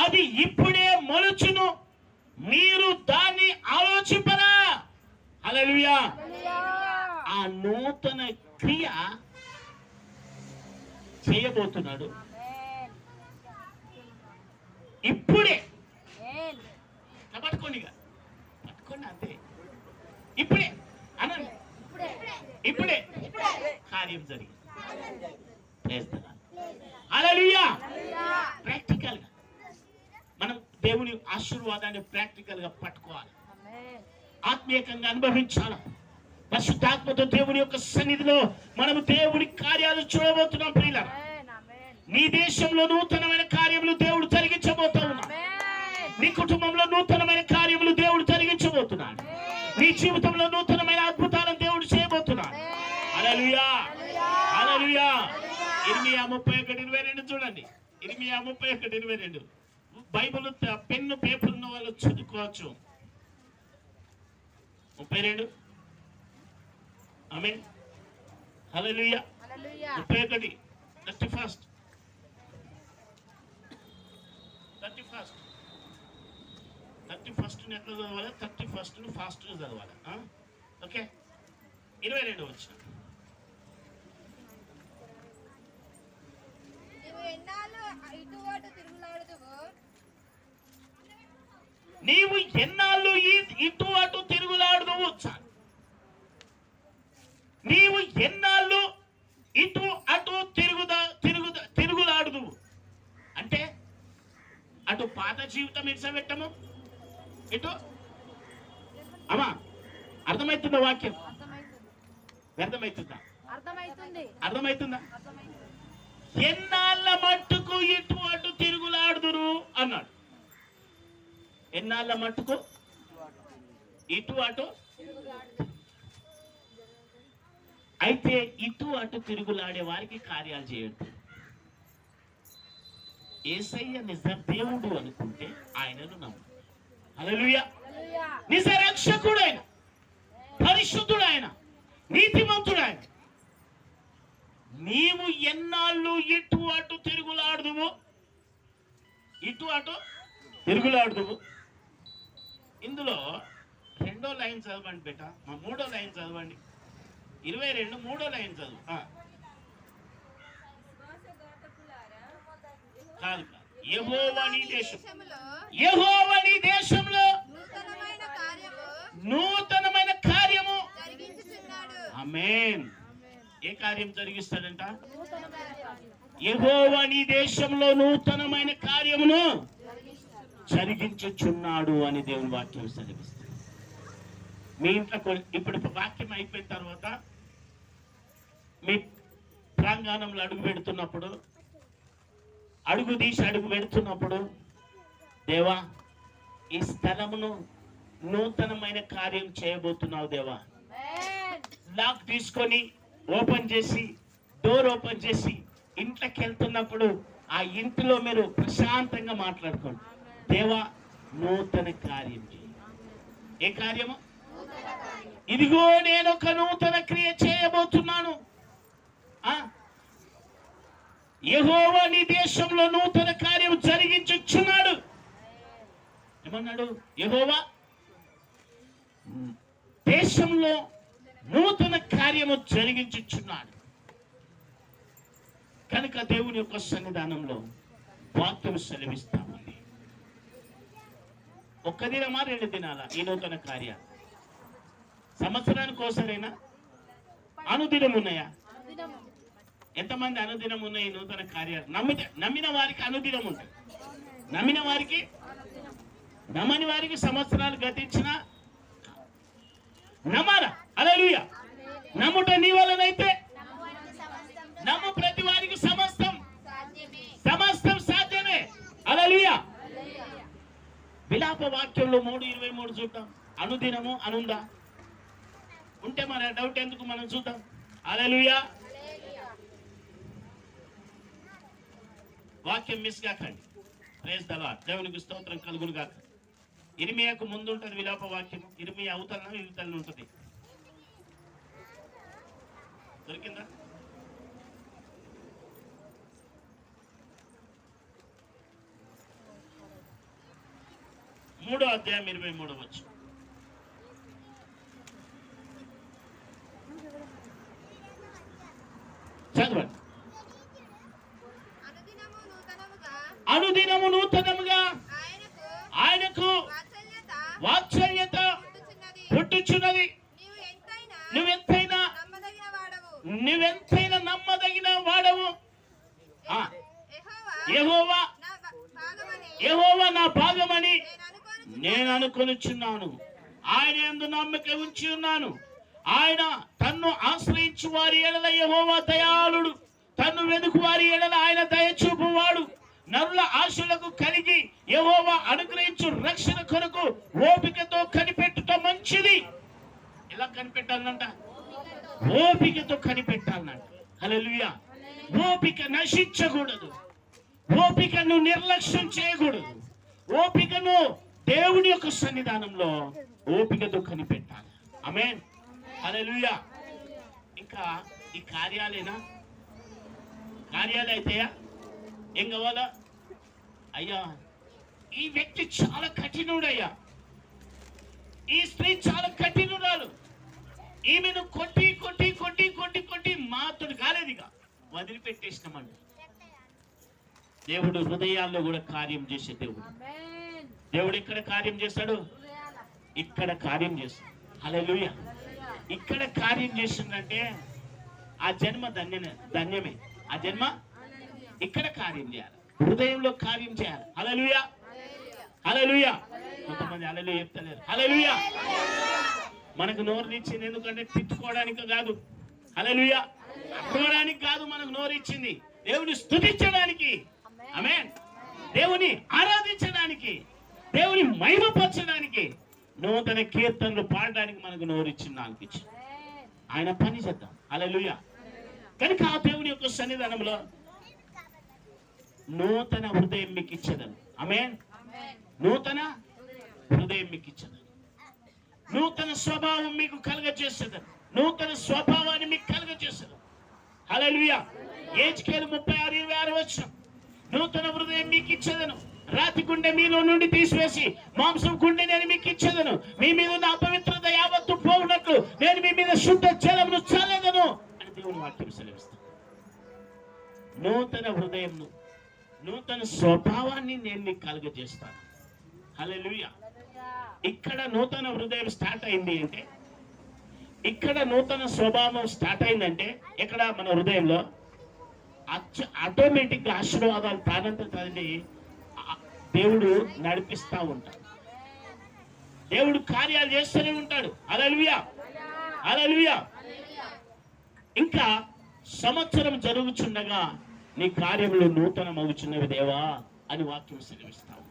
అది ఇప్పుడే మొలుచును, మీరు దాన్ని ఆలోచింపరా. హల్లెలూయా. ఆ నూతన క్రియ చేయబోతున్నాడు ఇప్పుడే. పట్టుకోండి, పట్టుకోండి, అంతే. ఇప్పుడే అనండి, ఇప్పుడే కార్యం జరిగింది. హల్లెలూయా. ప్రాక్టికల్ గా మనం దేవుని ఆశీర్వాదాన్ని ప్రాక్టికల్ గా పట్టుకోవాలి, ఆత్మీయంగా అనుభవించాలి. పరిశుద్ధాత్మతో దేవుని యొక్క సన్నిధిలో మనము దేవుని కార్యాలు చూడబోతున్నాం. ప్రియులారా, నీ దేశంలో నూతనమైన కార్యములు దేవుడు జరిగించబోతా ఉన్నాడు. నీ కుటుంబంలో నూతనమైన కార్యములు దేవుడు జరిగించబోతున్నాడు. నీ జీవితంలో నూతనమైన అద్భుతాలను దేవుడు చేయబోతున్నాడు. హల్లెలూయా, హల్లెలూయా. ఇర్మియా 31:22 చూడండి. ఇర్మియా 31:22. బైబిల్ పెన్ను పేపర్ ఉన్న వాళ్ళు చదువుకోవచ్చు. 32. ఆమేన్. హల్లెలూయా. 31. 31. 31 ఎట్లా చదవాలి? 31 ఫాస్ట్ గా చదవాలి. ఓకే. 22 వచ్చిన. నీవు ఎన్నాళ్ళు ఇటు అటు తిరుగులాడుదువు. నీవు ఎన్నాళ్ళు ఇటు అటు తిరుగులాడుదువు అంటే అటు పాత జీవితం ఇడిసబెట్టము, ఇటు అమ్మా అర్థమవుతుందా? వాక్యం అర్థమవుతుందా? అర్థమవుతుందా? ఎన్నాళ్ళ మట్టుకు ఇటు అటు తిరుగులాడుదురు అన్నాడు. ఎన్నాళ్ళ మట్టుకు ఇటు అటు. అయితే ఇటు అటు తిరుగులాడే వారికి కార్యాలు చేయొద్దు. యేసయ్య నిజ దేవుడు అనుకుంటే ఆయనను నమ్ము. హల్లెలూయా. నిజ రక్షకుడు ఆయన, పరిశుద్ధుడు ఆయన, నీతిమంతుడు ఆయన. నీవు ఎన్నాళ్ళు ఇటు అటు తిరుగులాడుదువు, ఇటు అటు తిరుగులాడుదువు. ఇందులో 2వ లైన్ చదవండి బేట. 3వ లైన్ చదవండి. 22 3వ లైన్ చదువు. కాదు, యెహోవా నీ దేశంలో నూతనమైన కార్యము. ఆమేన్. ఏ కార్యం జరిగిస్తాడంట? యెహోవా నీ దేశంలో నూతనమైన కార్యమును జరిగించుచున్నాడు అని దేవుని వాక్యం సెలవిస్తుంది. మీ ఇంట్లో ఇప్పుడు వాక్యం అయిపోయిన తర్వాత మీ ప్రాంగణంలో అడుగు పెడుతున్నప్పుడు, అడుగు తీసి అడుగు పెడుతున్నప్పుడు, దేవా ఈ స్థలమును నూతనమైన కార్యం చేయబోతున్నావు దేవా. లాక్ తీసుకొని ఓపెన్ చేసి, డోర్ ఓపెన్ చేసి ఇంట్లోకి వెళ్తున్నప్పుడు ఆ ఇంటిలో మీరు ప్రశాంతంగా మాట్లాడుకోండి. దేవా నూతన కార్యం చేయి. ఏ కార్యము? ఇదిగో నేను ఒక నూతన క్రియ చేయబోతున్నాను. యెహోవా నీ దేశంలో నూతన కార్యం జరిగించుచున్నాడు. ఏమన్నాడు? యెహోవా దేశంలో నూతన కార్యము జరిగించుచున్నాడు. కనుక దేవుని యొక్క సన్నిధానంలో వాక్యం సెలవిస్తామండి. 1 దినమా 2 దినాలా ఈ నూతన కార్యాలు? సంవత్సరానికి ఒకసారైనా? అనుదినం ఉన్నాయా? ఎంతమంది అనుదినం ఉన్నాయి ఈ నూతన కార్యాలు? నమ్మిన వారికి అనుదినం ఉంటాయి. నమ్మిన వారికి, నమ్మని వారికి సంవత్సరాలు గతించిన నమ్మాలా? హల్లెలూయా. నమ్ముట నీ వలనైతే నమ్ము ప్రతి వారికి సమస్తం సాధ్యమే. హల్లెలూయా. విలాప వాక్యంలో 3:23 చూద్దాం. అనుదినము అనుందా? ఉంటే మరి డౌట్ ఎందుకు, మనం చూద్దాం. హల్లెలూయా. వాక్యం మిస్ కాకండి. Praise the Lord. దేవునికి స్తోత్రం కలుగును గాక. ఇర్మియాకు ముందు ఉంటుంది విలాప వాక్యం. ఇర్మియా అవతలన ఇవతలన ఉంటుంది. దొరికిందా? మూడో అధ్యాయం 23వ వచనం. చదవండి. అనుదినము నూతనముగా ఆయనకు వాత్సల్యత పుట్టుచున్నది. నువ్వెంతైనా నమ్మదగిన వాడవు. యెహోవా నా భాగమని నేను అనుకొనుచున్నాను. ఆయన యందు నమ్మిక ఉంచి ఉన్నాను. ఆయన తన్ను ఆశ్రయించు వారి ఎడల యెహోవా దయాళుడు. తన్ను వెదుకు వారి ఎడల ఆయన దయ చూపువాడు. నరుల ఆశలకు కలిగి యెహోవా అనుగ్రహించు రక్షణ కొరకు ఓపికతో కనిపెట్టుట మంచిది. ఎలా కనిపెట్టాలంట? ఓపికతో కనిపెట్టాలంట. హల్లెలూయా. ఓపిక నశించకూడదు. ఓపికను నిర్లక్ష్యం చేయకూడదు. ఓపికను దేవుని యొక్క సన్నిధానంలో ఓపికతో కనిపెట్టాలి. ఆమేన్. హల్లెలూయా. ఇంకా ఈ కార్యాలేనా? కార్యాలు అయితాయా? ఏం కావాలా? అయ్యా ఈ వ్యక్తి చాలా కఠినుడయ్యా, ఈ స్త్రీ చాలా కఠినురాలు, ఈమెను కొట్టి కొట్టి కొట్టి కొట్టి కొట్టి మాతోడు కాలేదు, ఇక వదిలిపెట్టేసినామండి. దేవుడు హృదయాల్లో కూడా కార్యం చేసే దేవుడు. దేవుడు ఇక్కడ కార్యం చేస్తాడు, ఇక్కడ కార్యం చేస్తాడు. హల్లెలూయా. ఇక్కడ కార్యం చేసిందంటే ఆ జన్మ ధన్యమే. ఆ జన్మ ఇక్కడ కార్యం చేయాలి, హృదయంలో కార్యం చేయాలి. హల్లెలూయా. హల్లెలూయా. కొంతమంది హల్లెలూయా చెప్తలేరు. హల్లెలూయా. మనకు నోరునిచ్చింది ఎందుకంటే తిట్టుకోవడానికి కాదు. హల్లెలూయా. అట్టుకోవడానికి కాదు మనకు నోరిచ్చింది, దేవుని స్తుతించడానికి. ఆమేన్. దేవుని ఆరాధించడానికి, దేవుని మహిమపరచడానికి, నూతన కీర్తనలు పాడడానికి మనకు నోరిచ్చింది, నాకు ఇచ్చి. ఆయన పని చేద్దాం. హల్లెలూయా. కనుక ఆ దేవుని యొక్క సన్నిధానంలో నూతన హృదయం మీకు ఇచ్చేదను. ఆమేన్. నూతన హృదయం మీకు ఇచ్చేదను. నూతన స్వభావం మీకు కలుగజేసేదను. నూతన స్వభావాన్ని మీకు కలుగజేసేదను. హల్లెలూయా. హెజ్కేలు 36:26 వచనం. నూతన హృదయం మీకు ఇచ్చేదను, రాతి గుండె మీలో నుండి తీసివేసి మాంసం గుండె నేను మీకు ఇచ్చేదను. మీ మీద ఉన్న అపవిత్రత యావత్తు పోవునట్లు నేను మీ మీద శుద్ధ జలమును చల్లదను అని దేవుని వాక్యం సెలవిస్తాను. నూతన హృదయంను, నూతన స్వభావాన్ని నేను మీకు కలుగజేస్తాను. హల్లెలూయా. ఇక్కడ నూతన హృదయం స్టార్ట్ అయింది అంటే, ఇక్కడ నూతన స్వభావం స్టార్ట్ అయిందంటే, ఇక్కడ మన హృదయంలో ఆటోమేటిక్ గా ఆశీర్వాదాలు తానంతటి దేవుడు నడిపిస్తా ఉంటాడు. దేవుడు కార్యాలు చేస్తూనే ఉంటాడు. హల్లెలూయా. హల్లెలూయా. ఇంకా సంవత్సరం జరుగుచుండగా నీ కార్యములు నూతనమవుచున్నవి దేవా అని వాక్యం సెలవిస్తావు.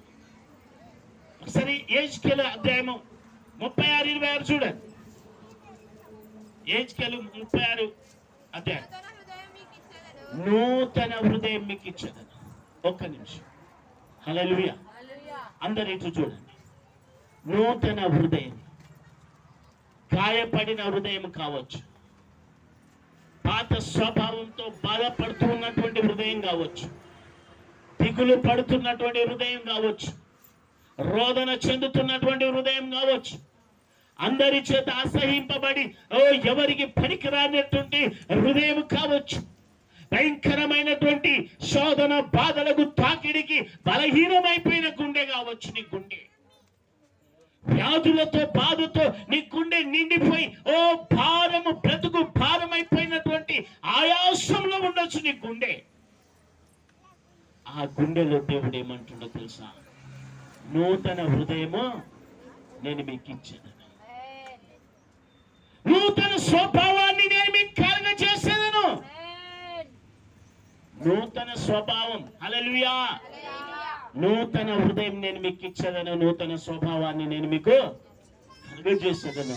ఒకసారి హెజ్కేలు అధ్యాయము 36:26 చూడండి. హెజ్కేలు 36 అధ్యాయం. నూతన హృదయం మీకు ఇచ్చేదను. ఒక్క నిమిషం. హల్లెలూయా. అందరి ఇటు చూడండి. నూతన హృదయం, గాయపడిన హృదయం కావచ్చు, పాత స్వభావంతో బాధపడుతూ ఉన్నటువంటి హృదయం కావచ్చు, దిగులు పడుతున్నటువంటి హృదయం కావచ్చు, రోదన చెందుతున్నటువంటి హృదయం కావచ్చు, అందరి చేత అసహింపబడి ఎవరికి పనికిరానటువంటి హృదయం కావచ్చు, భయంకరమైనటువంటి శోధన బాధలకు తాకిడికి బలహీనమైపోయిన గుండె కావచ్చు. నీ గుండె వ్యాధులతో బాధతో నీ గుండె నిండిపోయి భారము బ్రతుకు భారమైపోయినటువంటి ఆయాసంలో ఉండొచ్చు నీ గుండె. ఆ గుండెలో దేవుడు ఏమంటుండో తెలుసా? నూతన హృదయము నేను మీకు ఇచ్చేదను, నూతన స్వభావాన్ని నేను మీకు కలుగజేసేదను. నూతన స్వభావం. హల్లెలూయా. నూతన హృదయం నేను మీకు ఇచ్చేదను, నూతన స్వభావాన్ని నేను మీకు కలుగజేసేదను.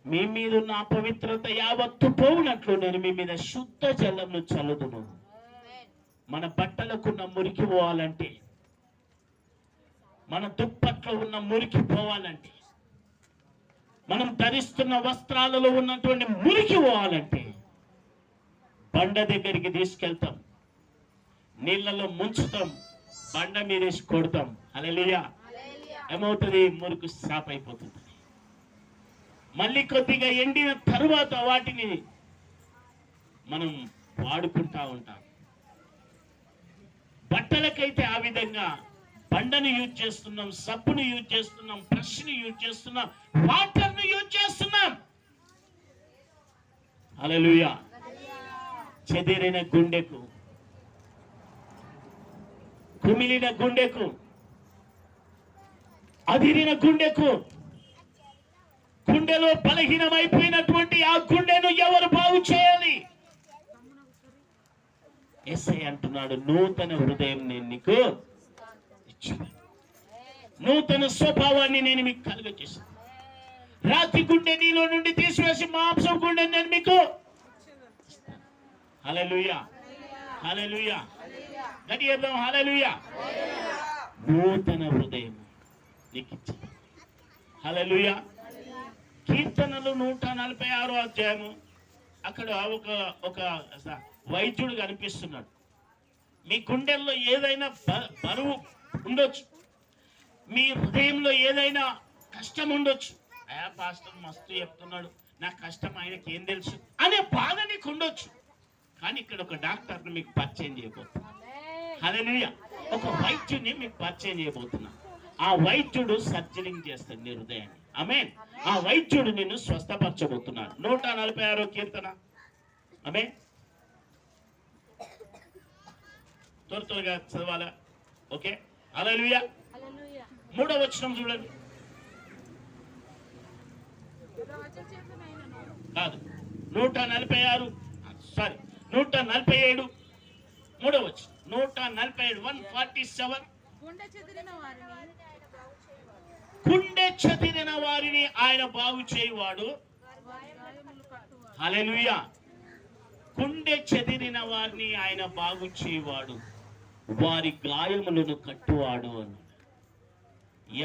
మీ మీద ఉన్న అపవిత్రత యావత్తు పోవునట్లు నేను మీ మీద శుద్ధ జలంను చల్లుదును. మన బట్టలకున్న మురికి పోవాలంటే, మన దుప్పట్లో ఉన్న మురికి పోవాలంటే, మనం ధరిస్తున్న వస్త్రాలలో ఉన్నటువంటి మురికి పోవాలంటే బండ దగ్గరికి తీసుకెళ్తాం, నీళ్ళలో ముంచుతాం, బండ మీద వేసి కొడతాం. హల్లెలూయా. ఏమవుతుంది? మురికి సాప్ అయిపోతుంది. మళ్ళీ కొద్దిగా ఎండిన తరువాత వాటిని మనం వాడుకుంటా ఉంటాం. బట్టలకైతే ఆ విధంగా బండను యూజ్ చేస్తున్నాం, సబ్బును యూజ్ చేస్తున్నాం, బ్రష్ ని యూజ్ చేస్తున్నాం, వాటర్ ను యూజ్ చేస్తున్నాం. హల్లెలూయా. చెదిరిన గుండెకు, కుమిలిన గుండెకు, అదిరిన గుండెకు, గుండెలో బలహీనమైపోయినటువంటి ఆ గుండెను ఎవరు బాగు చేయాలి? యేసయ్య అంటున్నాడు, నూతన హృదయం నేను నీకు ఇచ్చాను, నూతన స్వభావాన్ని నేను మీకు కలుగజేశాను. రాతి గుండె నీలో నుండి తీసివేసి మాంసం గుండె నేను మీకు. హల్లెలూయా, హల్లెలూయా. గట్టిగా చెప్దాం, హల్లెలూయా. నూతన హృదయం నీకు ఇచ్చాను. హల్లెలూయా. కీర్తనలు 146 అధ్యాయము. అక్కడ ఒక వైద్యుడు కనిపిస్తున్నాడు. మీ గుండెల్లో ఏదైనా బరువు ఉండొచ్చు, మీ హృదయంలో ఏదైనా కష్టం ఉండొచ్చు. అయా పాస్టర్ మస్తు చెప్తున్నాడు, నా కష్టం ఆయనకి ఏం తెలుసు అనే బాధ నీకు ఉండొచ్చు. కానీ ఇక్కడ ఒక డాక్టర్ని మీకు పరిచయం చేయబోతున్నా. హల్లెలూయా. ఒక వైద్యుని మీకు పరిచయం చేయబోతున్నా. ఆ వైద్యుడు సర్జరింగ్ చేస్తాడు నీ హృదయాన్ని. ఆమేన్. ఆ వైద్యుడు నిన్ను స్వస్థపరచబోతున్నాడు. 146 కీర్తన. ఆమేన్. త్వరగా చదవాలా? ఓకే. హల్లెలూయా. 3వ వచనం చూడండి. కాదు, 147 3వ వచనం. 147 147. గుండె చెదిరిన వారిని ఆయన బాగు చేయువాడు. హల్లెలూయా. గుండె చెదిరిన వారిని ఆయన బాగు చేయువాడు, వారి గాయములను కట్టువాడు అని.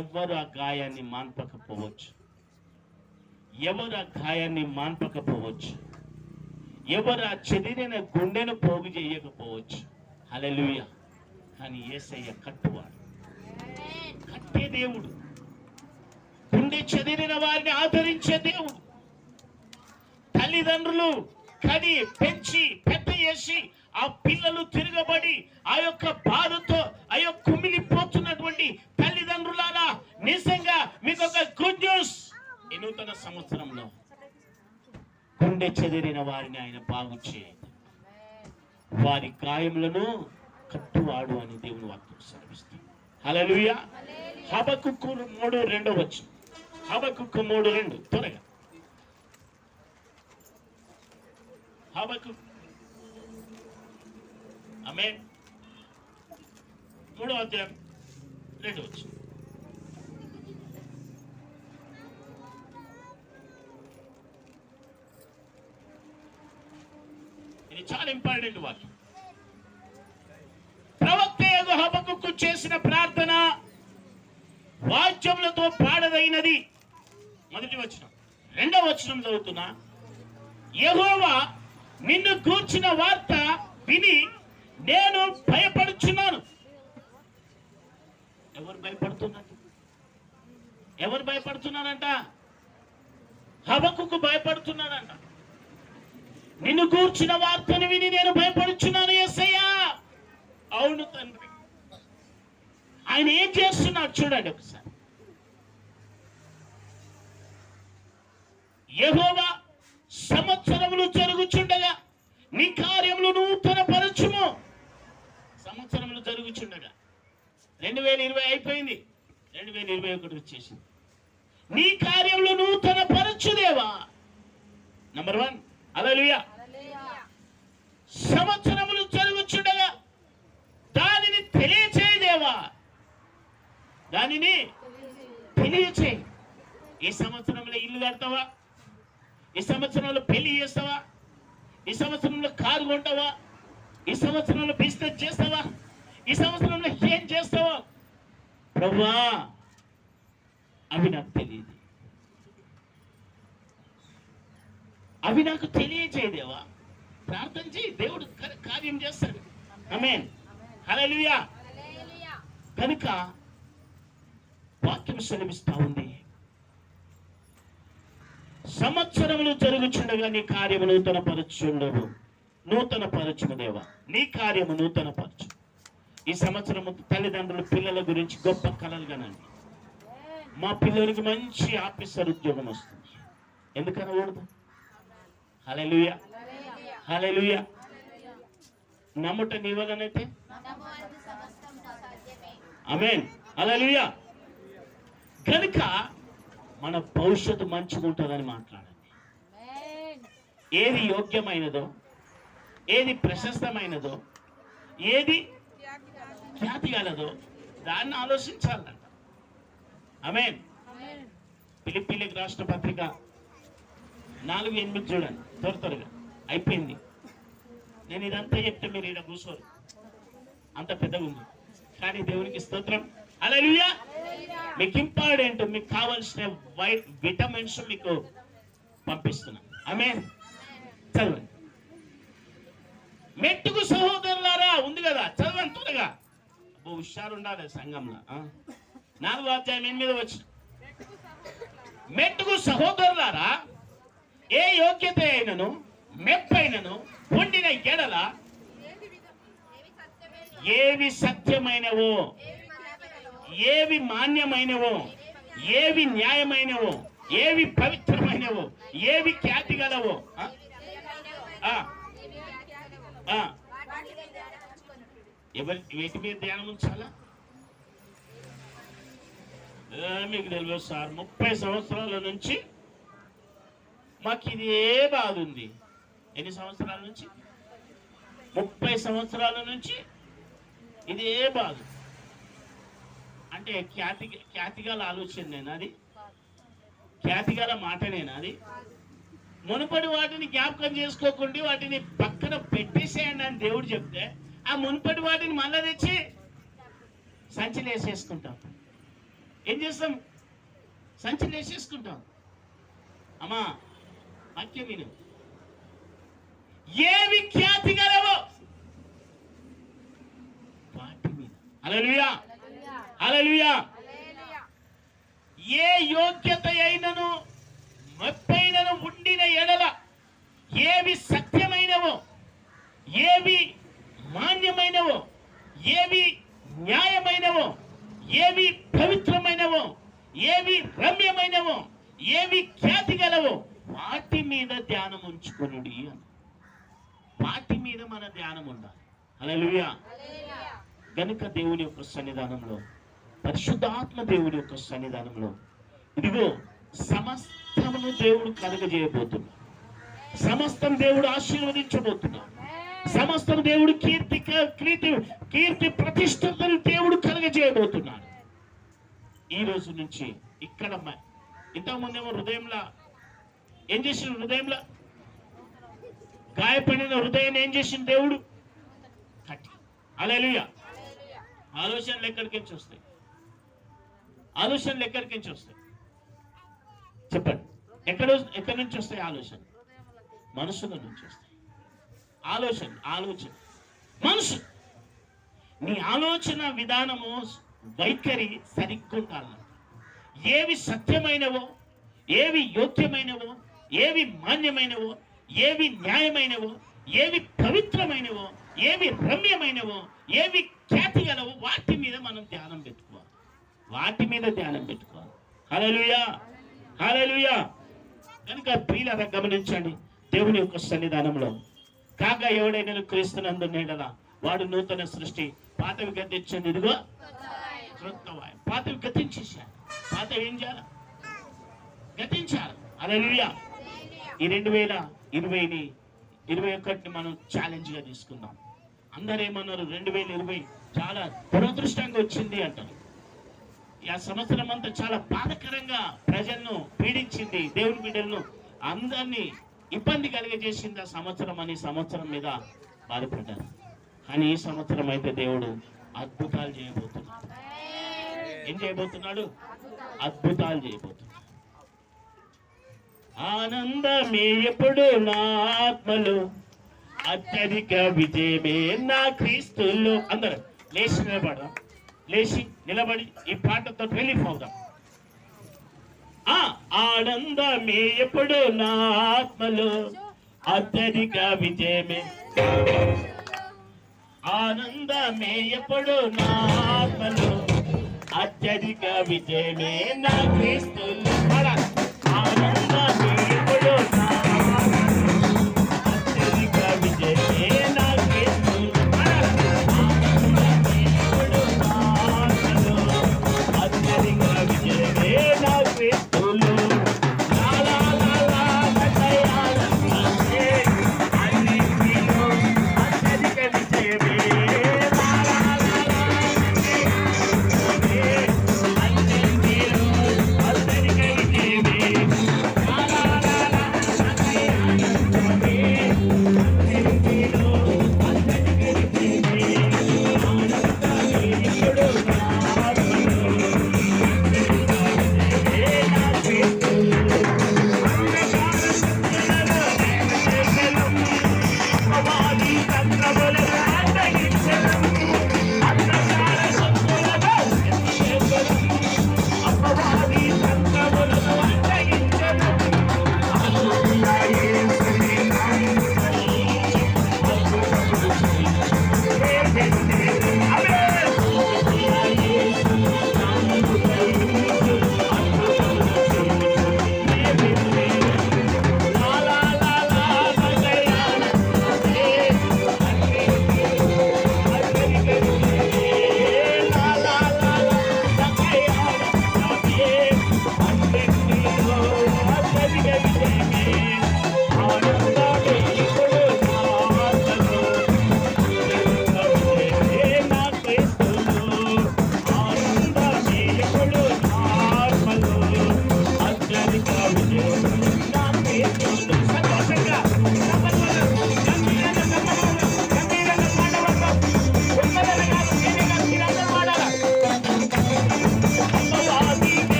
ఎవరు ఆ గాయాన్ని మాన్పకపోవచ్చు, ఎవరు ఆ గాయాన్ని మాన్పకపోవచ్చు, ఎవరు ఆ చెదిరిన గుండెను పోగు చేయకపోవచ్చు. హల్లెలూయా. కానీ యేసయ్య కట్టువాడు, కట్టే దేవుడు, గుండె చెదిరిన వారిని ఆదరించే దేవుడు. తల్లిదండ్రులు కని పెంచి పెద్ద చేసి ఆ పిల్లలు తిరగబడి ఆ యొక్క బాధతో అయ్యో కుమిలిపోతున్నటువంటి తల్లిదండ్రులారా, నిజంగా మీకు ఒక గుడ్ న్యూస్. ఈ నూతన సంవత్సరంలో గుండె చెదిరిన వారిని ఆయన బాగు చేయండి, వారి గాయములను కట్టువాడు అని దేవుని వాక్యం సెలవిస్తుంది. హల్లెలూయా. హబక్కుకు 3:2 వచ్చు. హబక్కుకు 3:2 త్వరగా. హబక్కుకు. ఆమేన్. 3వ అధ్యాయం 2 వచ్చు. ఇది చాలా ఇంపార్టెంట్ వాక్యం. ప్రవక్త యెహోవా హబక్కుకు చేసిన ప్రార్థన వాద్యములతో పాడదైనది. 1వ వచనం. 2వ వచనం చదువుతున్నా. యెహోవా నిన్ను గూర్చిన వార్త విని నేను భయపడుచున్నాను. ఎవరు భయపడుతున్నారు? ఎవరు భయపడుతున్నారంట? హబక్కుకు భయపడుతున్నాడంట. నిన్ను గూర్చిన వార్తను విని నేను భయపడుచున్నాను యేసయ్యా. అవును తండ్రి. ఆయన ఏం చేస్తున్నాడు చూడండి ఒకసారి. యెహోవా సంవత్సరములు జరుగుచుండగా నీ కార్యములు నూతన పరచుము. సంవత్సరములు జరుగుచుండగా 2020 అయిపోయింది, 2021 వచ్చేసింది. నీ కార్యములు నూతన పరచుదేవా. నంబర్ 1. హల్లెలూయా. సంవత్సరములు జరుగుచుండగా దానిని తెలియచేయదేవా, దానిని తెలియచేయి. ఈ సంవత్సరంలో ఇల్లు కడతావా? ఈ సంవత్సరంలో పెళ్లి చేస్తావా? ఈ సంవత్సరంలో కారు కొంటావా? ఈ సంవత్సరంలో బిజినెస్ చేస్తావా? ఈ సంవత్సరంలో ఏం చేస్తావా? ప్రభువా, అవి నాకు తెలియదు, అవి నాకు తెలియచేయదేవా. ప్రార్థన చేయి, దేవుడు కార్యం చేస్తాడు. ఆమేన్, హల్లెలూయా. కనుక వాక్యం సెలవిస్తా ఉంది, సంవత్సరములు జరుగుచుండగా నీ కార్యము నూతన పరచుండవు. నూతన పరచుము దేవా, నీ కార్యము నూతన పరచు. ఈ సంవత్సరము తల్లిదండ్రులు పిల్లల గురించి గొప్ప కలలు కనండి. మా పిల్లలకి మంచి ఆఫీసర్ ఉద్యోగం వస్తుంది, ఎందుకనకూడదు? హల్లెలూయా, హల్లెలూయా. నమ్ముట నీ వలనైతే ఆమేన్, హల్లెలూయా. కనుక మన భవిష్యత్తు మంచిగా ఉంటుందని మాట్లాడండి. ఏది యోగ్యమైనదో, ఏది ప్రశస్తమైనదో, ఏది ఖ్యాతి గలదో దాన్ని ఆలోచించాలంట. ఆమేన్. ఫిలిప్పీలకు రాష్ట్ర పత్రిక 4:8 చూడండి, త్వరగా అయిపోయింది. నేను ఇదంతా చెప్తే మీరు ఇక్కడ కూర్చోరు, అంత పెద్దగా ఉంది. కానీ దేవునికి స్తోత్రం, హల్లెలూయా. మీకు ఇంపార్టెంట్, మీకు కావాల్సిన విటమిన్స్ మీకు పంపిస్తున్నా. ఆమేన్. చదవండి. మెట్టుకు సహోదరులారా ఉంది కదా, చదవండి త్వరగా. హుషారు ఉండాలి సంఘంలో. 4వ అధ్యాయం 8 వచ్చి, మెట్టుకు సహోదరులారా, ఏ యోగ్యత అయినను మెప్పైనను ఉండిన ఎడల ఏవి సత్యమైనవో, ఏవి మాన్యమైనవో, ఏవి న్యాయమైనవో, ఏవి పవిత్రమైనవో, ఏవి ఖ్యాతి గలవో, వేటి మీద ధ్యానం ఉంచాలా? మీకు తెలియదు సార్, 30 సంవత్సరాల నుంచి మాకు ఇదే బాధ ఉంది. ఎన్ని సంవత్సరాల నుంచి? 30 సంవత్సరాల నుంచి ఇదే బాధ. అంటే ఖ్యాతిగల ఆలోచనేనా అది? ఖ్యాతిగల మాటనేనా అది? మునుపటి వాటిని జ్ఞాపకం చేసుకోకుండా వాటిని పక్కన పెట్టేసేయండి అని దేవుడు చెప్తే, ఆ మునుపటి వాటిని మళ్ళా తెచ్చి సంచిలో వేసేసుకుంటాం. ఏం చేస్తాం? సంచిలో వేసేసుకుంటాం. అమ్మా వాక్యం విను. ఏవి ఖ్యాతి గలవో వాటి మీద, హల్లెలూయా, హల్లెలూయా. ఏ యోగ్యత అయినను మెప్పైనను ఉండిన ఎడల ఏవి సత్యమైనవో, ఏవి మాన్యమైనవో, ఏవి న్యాయమైనవో, ఏవి పవిత్రమైనవో, ఏవి రమ్యమైనవో, ఏవి ఖ్యాతి గలవో వాటి మీద ధ్యానం ఉంచుకొనుడి అని. వాటి మీద మన ధ్యానం ఉండాలి. హల్లెలూయా. గనుక దేవుని యొక్క సన్నిధానంలో, పరిశుద్ధాత్మ దేవుని యొక్క సన్నిధానంలో, ఇదిగో సమస్తమును దేవుడు కలుగజేయబోతున్నాడు. సమస్తం దేవుడు ఆశీర్వదించబోతున్నాడు. సమస్తం దేవుడు కీర్తి ప్రతిష్టతను దేవుడు కలుగజేయబోతున్నాడు. ఈ రోజు నుంచి ఇక్కడ ఇంతకుముందేమో హృదయంలో ఏం చేసిన, హృదయంలో గాయపడిన హృదయాన్ని ఏం చేసిన దేవుడు కట్టి. హల్లెలూయా. ఆలోచనలు ఎక్కడికి నుంచి వస్తాయి? ఆలోచనలు ఎక్కడికి నుంచి వస్తాయి చెప్పండి? ఎక్కడి నుంచి వస్తాయి ఆలోచన? మనసుల నుంచి వస్తాయి. ఆలోచన మనసు. నీ ఆలోచన విధానము, వైఖరి సరిగ్గా ఉండాలి. ఏవి సత్యమైనవో, ఏవి యోగ్యమైనవో, ఏవి మాన్యమైనవో, ఏవి న్యాయమైనవో, ఏవి పవిత్రమైనవో, ఏవి రమ్యమైనవో, ఏవి ఖ్యాతి గలవో వాటి మీద మనం ధ్యానం పెట్టుకోవాలి. వాటి మీద ధ్యానం పెట్టుకోవాలి. హల్లెలూయా, హల్లెలూయా. కనుక ప్రియులారా గమనించండి, దేవుని యొక్క సన్నిధానంలో కాగా ఎవడైనా క్రీస్తునందు నీడల వాడు నూతన సృష్టి, పాతవి గతించింది, ఇదిగో క్రొత్తవాయి. పాతవి గతించేశాడు. పాత ఏం చేయాలి? గతించాలి. హల్లెలూయా. ఈ 2021ని మనం ఛాలెంజ్ గా తీసుకుందాం. అందరూ ఏమన్నారు? 2020 చాలా దురదృష్టంగా వచ్చింది అంటారు. ఆ సంవత్సరం అంతా చాలా బాధకరంగా ప్రజలను పీడించింది, దేవుని బిడ్డలను అందరినీ ఇబ్బంది కలిగజేసింది ఆ సంవత్సరం అని సంవత్సరం మీద బాధపడ్డారు. కానీ ఈ సంవత్సరం అయితే దేవుడు అద్భుతాలు చేయబోతున్నాడు. ఏం చేయబోతున్నాడు? అద్భుతాలు చేయబోతున్నాడు. ఆనందమే ఎప్పుడు నా ఆత్మలో, అత్యధిక విజయమే నా క్రీస్తుల్లో. అందరూ లేచి నిలబడదాం. లేచి నిలబడి ఈ పాటతో రిలీఫ్ అవుదాం. ఆనందమే ఎప్పుడు నా ఆత్మలో, అత్యధిక విజయమే. ఆనందమే ఎప్పుడు నా ఆత్మలో, అత్యధిక విజయమే నా క్రీస్తుల్లో. ఆనందమే ఎప్పుడు నా ఆత్మలో, అత్యధిక విజయమే నా క్రీస్తుల్లో. ఆనందమే ఎప్పుడు నా ఆత్మలో, అత్యధిక విజయమే నా క్రీస్తుల్లో.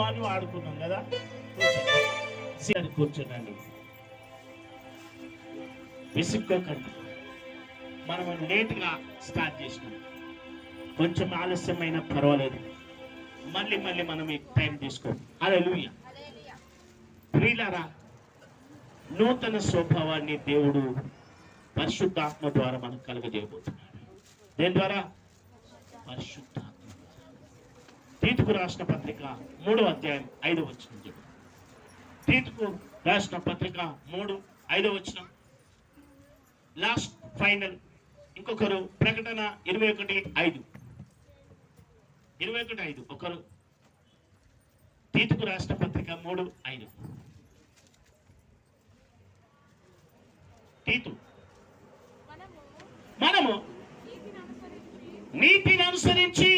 అని వాడుకున్నాం కదా. కూర్చోండి, విసుక్కోకండి. మనం లేట్గా స్టార్ట్ చేసినాం, కొంచెం ఆలస్యమైన పర్వాలేదు. మళ్ళీ మనం ఈ టైం తీసుకోం. హల్లెలూయా. ప్రియులారా, నూతన స్వభావాన్ని దేవుడు పరిశుద్ధాత్మ ద్వారా మనకు కలుగజేయబోతున్నాడు. దేని ద్వారా? పరిశుద్ధాత్మ. తీతుకు రాసిన పత్రిక 3వ అధ్యాయం 5వ వచనం. తీతుకు రాసిన పత్రిక 3:5 వచనం. Last final. ఇంకొకరు ప్రకటన 21:5 ఒకరు. తీతుకు రాసిన పత్రిక 3:5. తీతు, మనము నీతిని అనుసరించి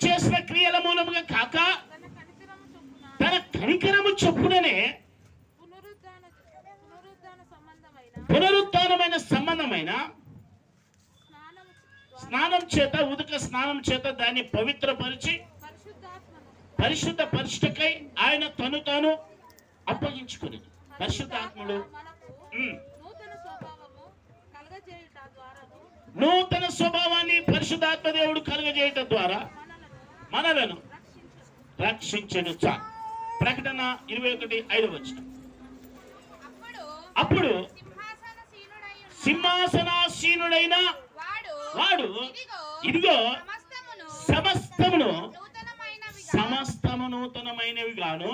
చేసిన క్రియల మూలముగా కాక తన కనికరము చొప్పుననే పునరుద్ధానమైన సంబంధమైన స్నానం చేత, ఉదక స్నానం చేత దాన్ని పవిత్రపరిచి పరిశుద్ధ పరిశుద్ధకై ఆయన తను తాను అప్పగించుకుని. పరిశుద్ధాత్ముడు నూతన స్వభావాన్ని పరిశుద్ధాత్మ దేవుడు కలుగజేయటం ద్వారా మనలను రక్షించెను. చాలు. ప్రకటన 21:5. అప్పుడు సింహాసనాసీనుడైన వాడు ఇదిగో సమస్తమును నూతనమైనవి గాను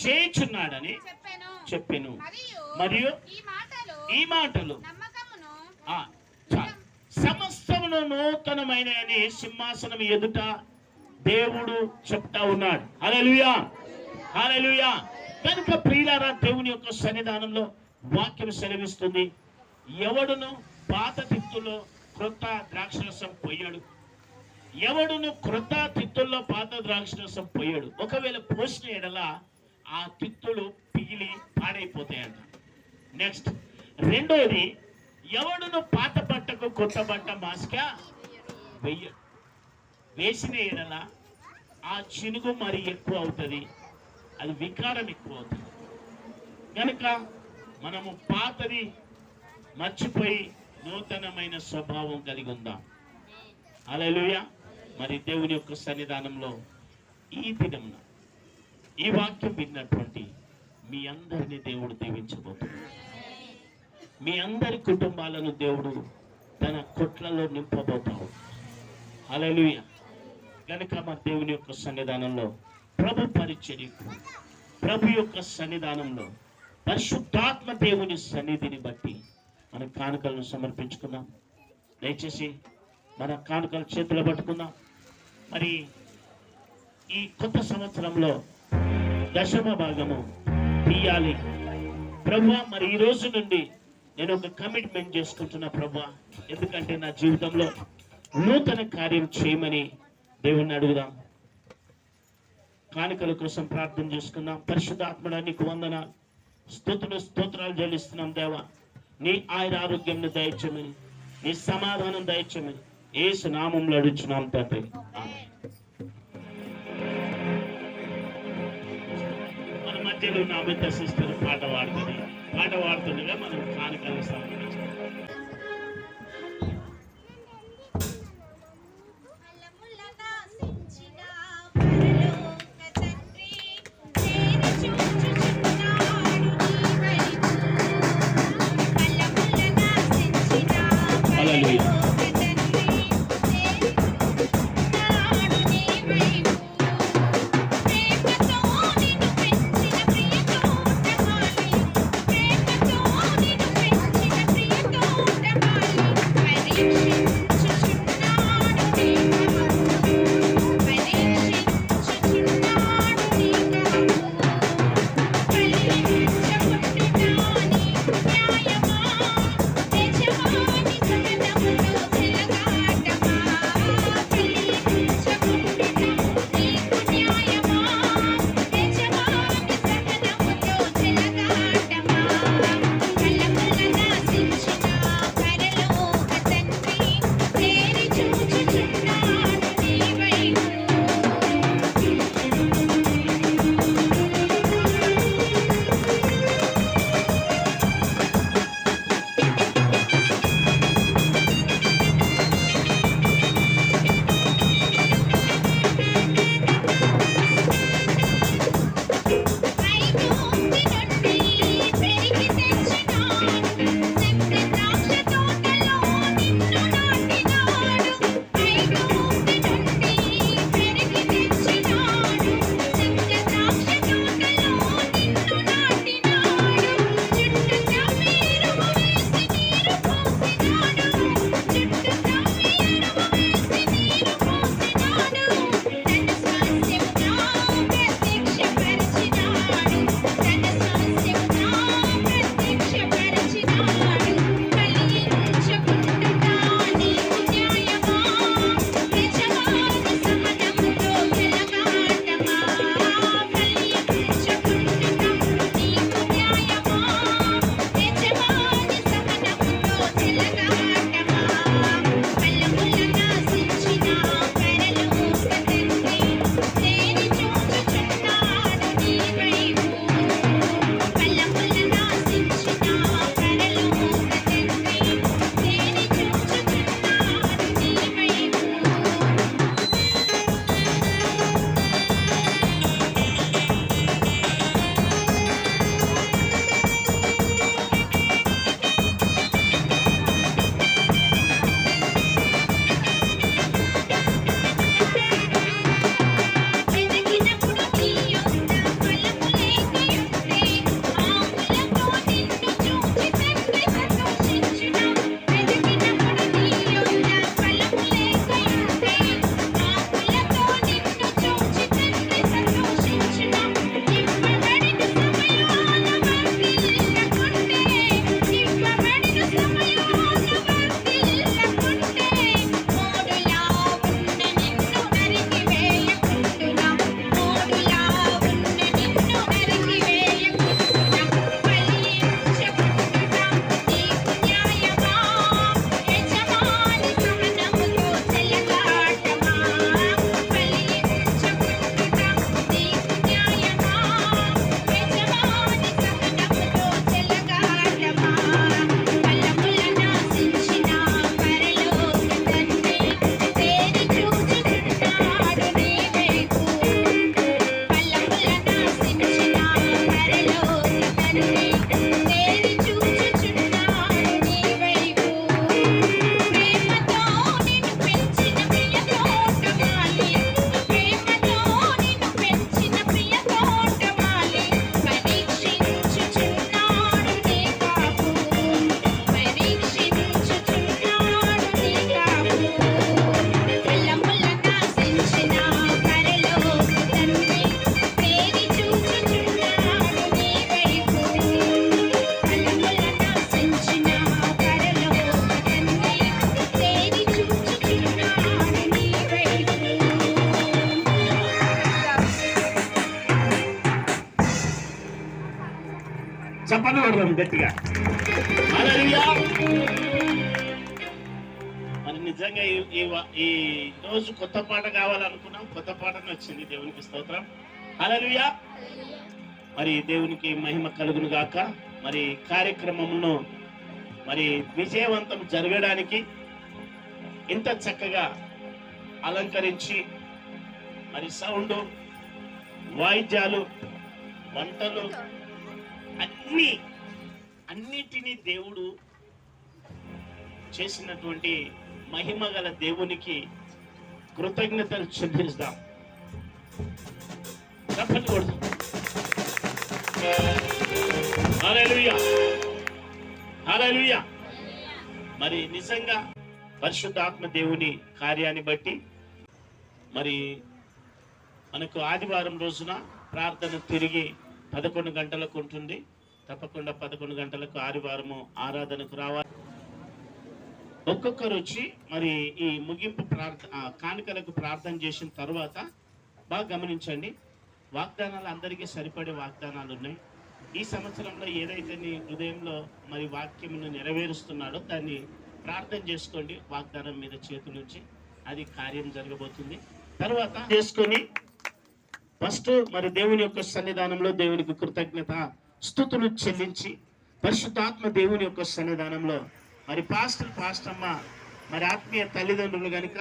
చేయుచున్నాడని చెప్పెను. మరియు ఈ మాటలు సమస్తమును నూతనమైనని సింహాసనం ఎదుట దేవుడు చెప్తా ఉన్నాడు. హల్లెలూయా, హల్లెలూయా. కనుక ప్రియులారా, దేవుని యొక్క సన్నిధానంలో వాక్యం సెలవిస్తుంది, ఎవడును పాత తిత్తుల్లో క్రొత్త ద్రాక్షరసం పోయాడు, ఎవడును క్రొత్త తిత్తుల్లో పాత ద్రాక్షరసం పోయాడు. ఒకవేళ పోసిన ఎడల ఆ తిత్తులు పిగిలి పాడైపోతాయంట. నెక్స్ట్ రెండోది, ఎవడును పాత బట్టకు కొత్త బట్ట మాస్క వెయ్యడు. వేసిన ఎడల ఆ చినుగు మరి ఎక్కువ అవుతుంది, అది వికారం ఎక్కువ అవుతుంది. కనుక మనము పాతది మర్చిపోయి నూతనమైన స్వభావం కలిగి ఉందాం. హల్లెలూయా. మరి దేవుని యొక్క సన్నిధానంలో ఈ దినమున ఈ వాక్యం విన్నటువంటి మీ అందరినీ దేవుడు దీవించబోతున్నాడు. మీ అందరి కుటుంబాలను దేవుడు తన కొట్లలో నింపబోతాడు. హల్లెలూయా. కనుక మన దేవుని యొక్క సన్నిధానంలో ప్రభు పరిచర్యకు, ప్రభు యొక్క సన్నిధానంలో పరిశుద్ధాత్మ దేవుని సన్నిధిని బట్టి మన కానుకలను సమర్పించుకుందాం. దయచేసి మన కానుకలు చేతులు పట్టుకుందాం. మరి ఈ కొత్త సంవత్సరంలో దశమ భాగము తీయాలి ప్రభువా. మరి ఈ రోజు నుండి నేను ఒక కమిట్మెంట్ చేసుకుంటున్నా ప్రభువా, ఎందుకంటే నా జీవితంలో నూతన కార్యం చేయమని దేవుణ్ణి అడుగుదాం. కానుకల కోసం ప్రార్థన చేసుకుందాం. పరిశుద్ధాత్మడా, నీకు వందనాలు, స్తోత్రాలు చెల్లిస్తున్నాం దేవా. నీ ఆరోగ్యం దయచేయమని, నీ సమాధానం దయచేయమని యేసు నామములో అడుగుచున్నాం తండ్రి. మన మధ్యలో నా బిడ్డ సిస్టర్ పాట పాడుతుండగా మనం కానుకలు సమర్పించాం. గట్టిగా. హల్లెలూయా. మరి నిజంగా ఈ రోజు కొత్త పాట కావాలనుకున్నాం, కొత్త పాటను వచ్చింది. దేవునికి స్తోత్రం. హల్లెలూయా. మరి దేవునికి మహిమ కలుగును గాక. మరి కార్యక్రమమును మరి విజయవంతం జరగడానికి ఇంత చక్కగా అలంకరించి మరి సౌండ్, వాయిద్యాలు, వంటలు అన్నిటినీ దేవుడు చేసినటువంటి మహిమ గల దేవునికి కృతజ్ఞతలు చెల్లిస్తాం. తప్పని కొడుతాం. హల్లెలూయా. హల్లెలూయా. మరి నిజంగా పరిశుద్ధాత్మ దేవుని కార్యాన్ని బట్టి మరి మనకు ఆదివారం రోజున ప్రార్థన తిరిగి 11 గంటలకు ఉంటుంది. తప్పకుండా 11 గంటలకు ఆదివారము ఆరాధనకు రావాలి. ఒక్కొక్కరు వచ్చి మరి ఈ ముగింపు కానుకలకు ప్రార్థన చేసిన తర్వాత బాగా గమనించండి, వాగ్దానాలు అందరికీ సరిపడే వాగ్దానాలు ఉన్నాయి. ఈ సంవత్సరంలో ఏదైతే నీ హృదయంలో మరి వాక్యమును నెరవేరుస్తున్నాడో దాన్ని ప్రార్థన చేసుకోండి. వాగ్దానం మీద చేతులుంచి అది కార్యం జరగబోతుంది. తర్వాత చేసుకొని ఫస్ట్ మరి దేవుని యొక్క సన్నిధానంలో దేవునికి కృతజ్ఞత స్తుతులు చెల్లించి పరిశుద్ధాత్మ దేవుని యొక్క సన్నిధానంలో మరి పాస్టమ్మ మరి ఆత్మీయ తల్లిదండ్రులు కనుక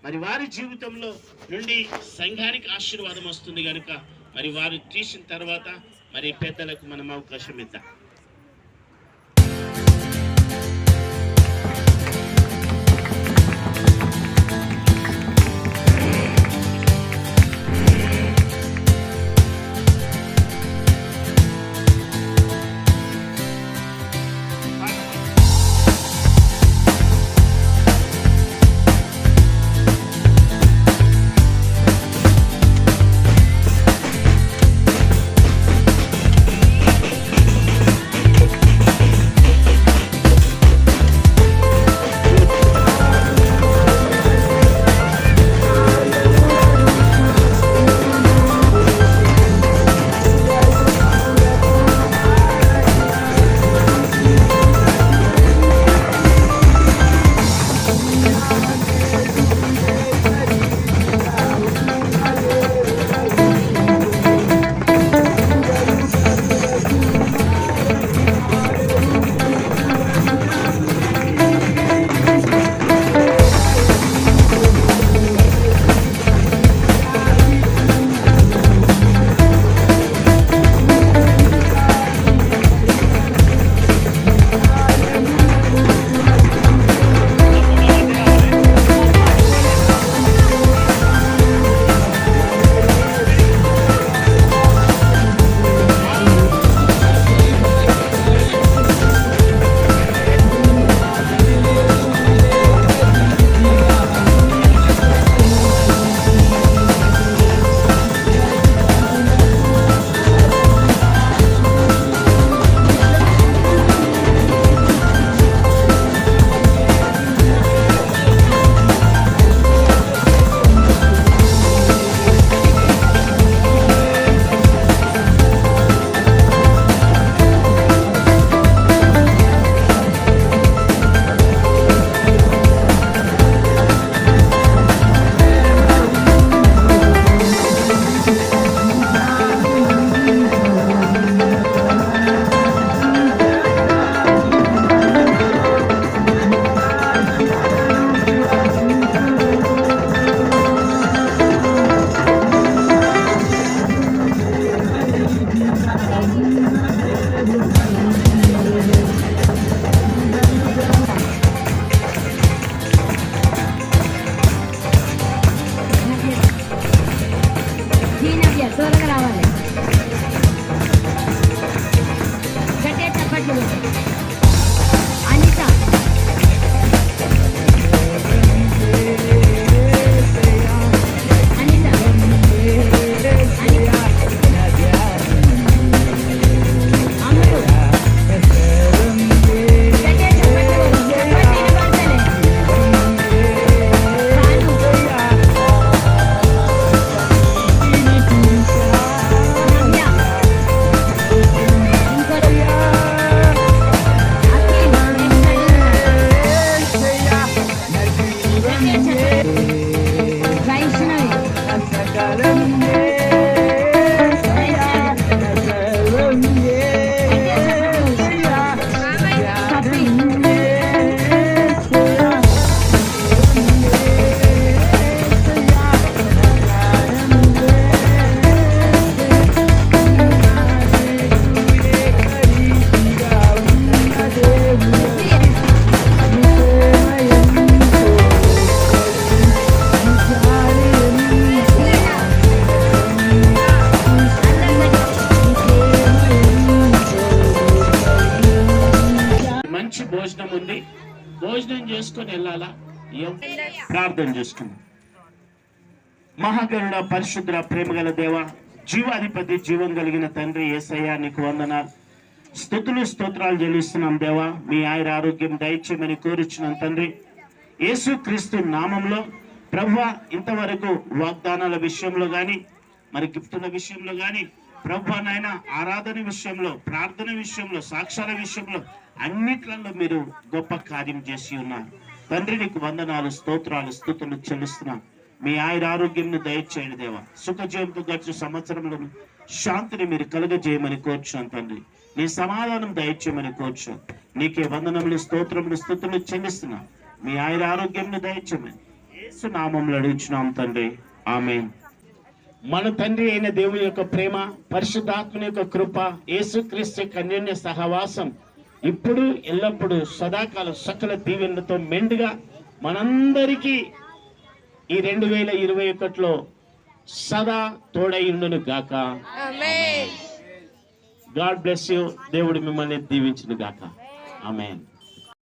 మరి వారి జీవితంలో నుండి సంఘానికి ఆశీర్వాదం వస్తుంది కనుక మరి వారు తీసిన తర్వాత మరి పెద్దలకు మనం అవకాశం ఇద్దాం. ఉంది. భోజనం చేసుకొని వెళ్ళాలా? ప్రార్థన చేసుకుందాం. మహాగరుడ, పరిశుద్ర, ప్రేమగల దేవ, జీవాధిపతి, జీవం కలిగిన తండ్రి యేసయ్య, నీకు వందనాలు, స్తుతులు స్తోత్రాలు చెల్లిస్తున్నాం దేవా. మీ ఆయుర ఆరోగ్యం దయచేయమని కోరుచున్నాం తండ్రి, యేసుక్రీస్తు నామంలో. ప్రభువా, ఇంతవరకు వాగ్దానాల విషయంలో కానీ, మరి గిఫ్టుల విషయంలో కానీ, ప్రభువా నాయన, ఆరాధన విషయంలో, ప్రార్థన విషయంలో, సాక్ష్యాల విషయంలో, అన్నిట్లలో మీరు గొప్ప కార్యం చేసి ఉన్నారు తండ్రి. నీకు వందనాలు, స్తోత్రాలు, స్తుతులు చెల్లిస్తున్నాం. మీ ఆయుర ఆరోగ్యంను దయచేయండి దేవా. సుఖజీవంతో గడిచిన సంవత్సరంలో శాంతిని మీరు కలుగజేయమని కోరుచున్నాం తండ్రి. నీ సమాధానం దయచేయమని కోరుచు. నీకే వందనములు, స్తోత్రములు, స్తుతులు చెల్లిస్తున్నాం. మీ ఆయుర ఆరోగ్యంను దయచేయమని యేసు నామములో అడుగుచున్నాం తండ్రి. ఆమేన్. మన తండ్రి అయిన దేవుని యొక్క ప్రేమ, పరిశుద్ధాత్మని యొక్క కృప, యేసుక్రీస్తు యొక్క అన్యోన్య సహవాసం ఇప్పుడు ఎల్లప్పుడూ సదాకాలం సకల దీవెనలతో మెండుగా మనందరికీ ఈ 2021లో సదా తోడైండును గాక. God bless you. దేవుడు మిమ్మల్ని దీవించును గాక. ఆమేన్.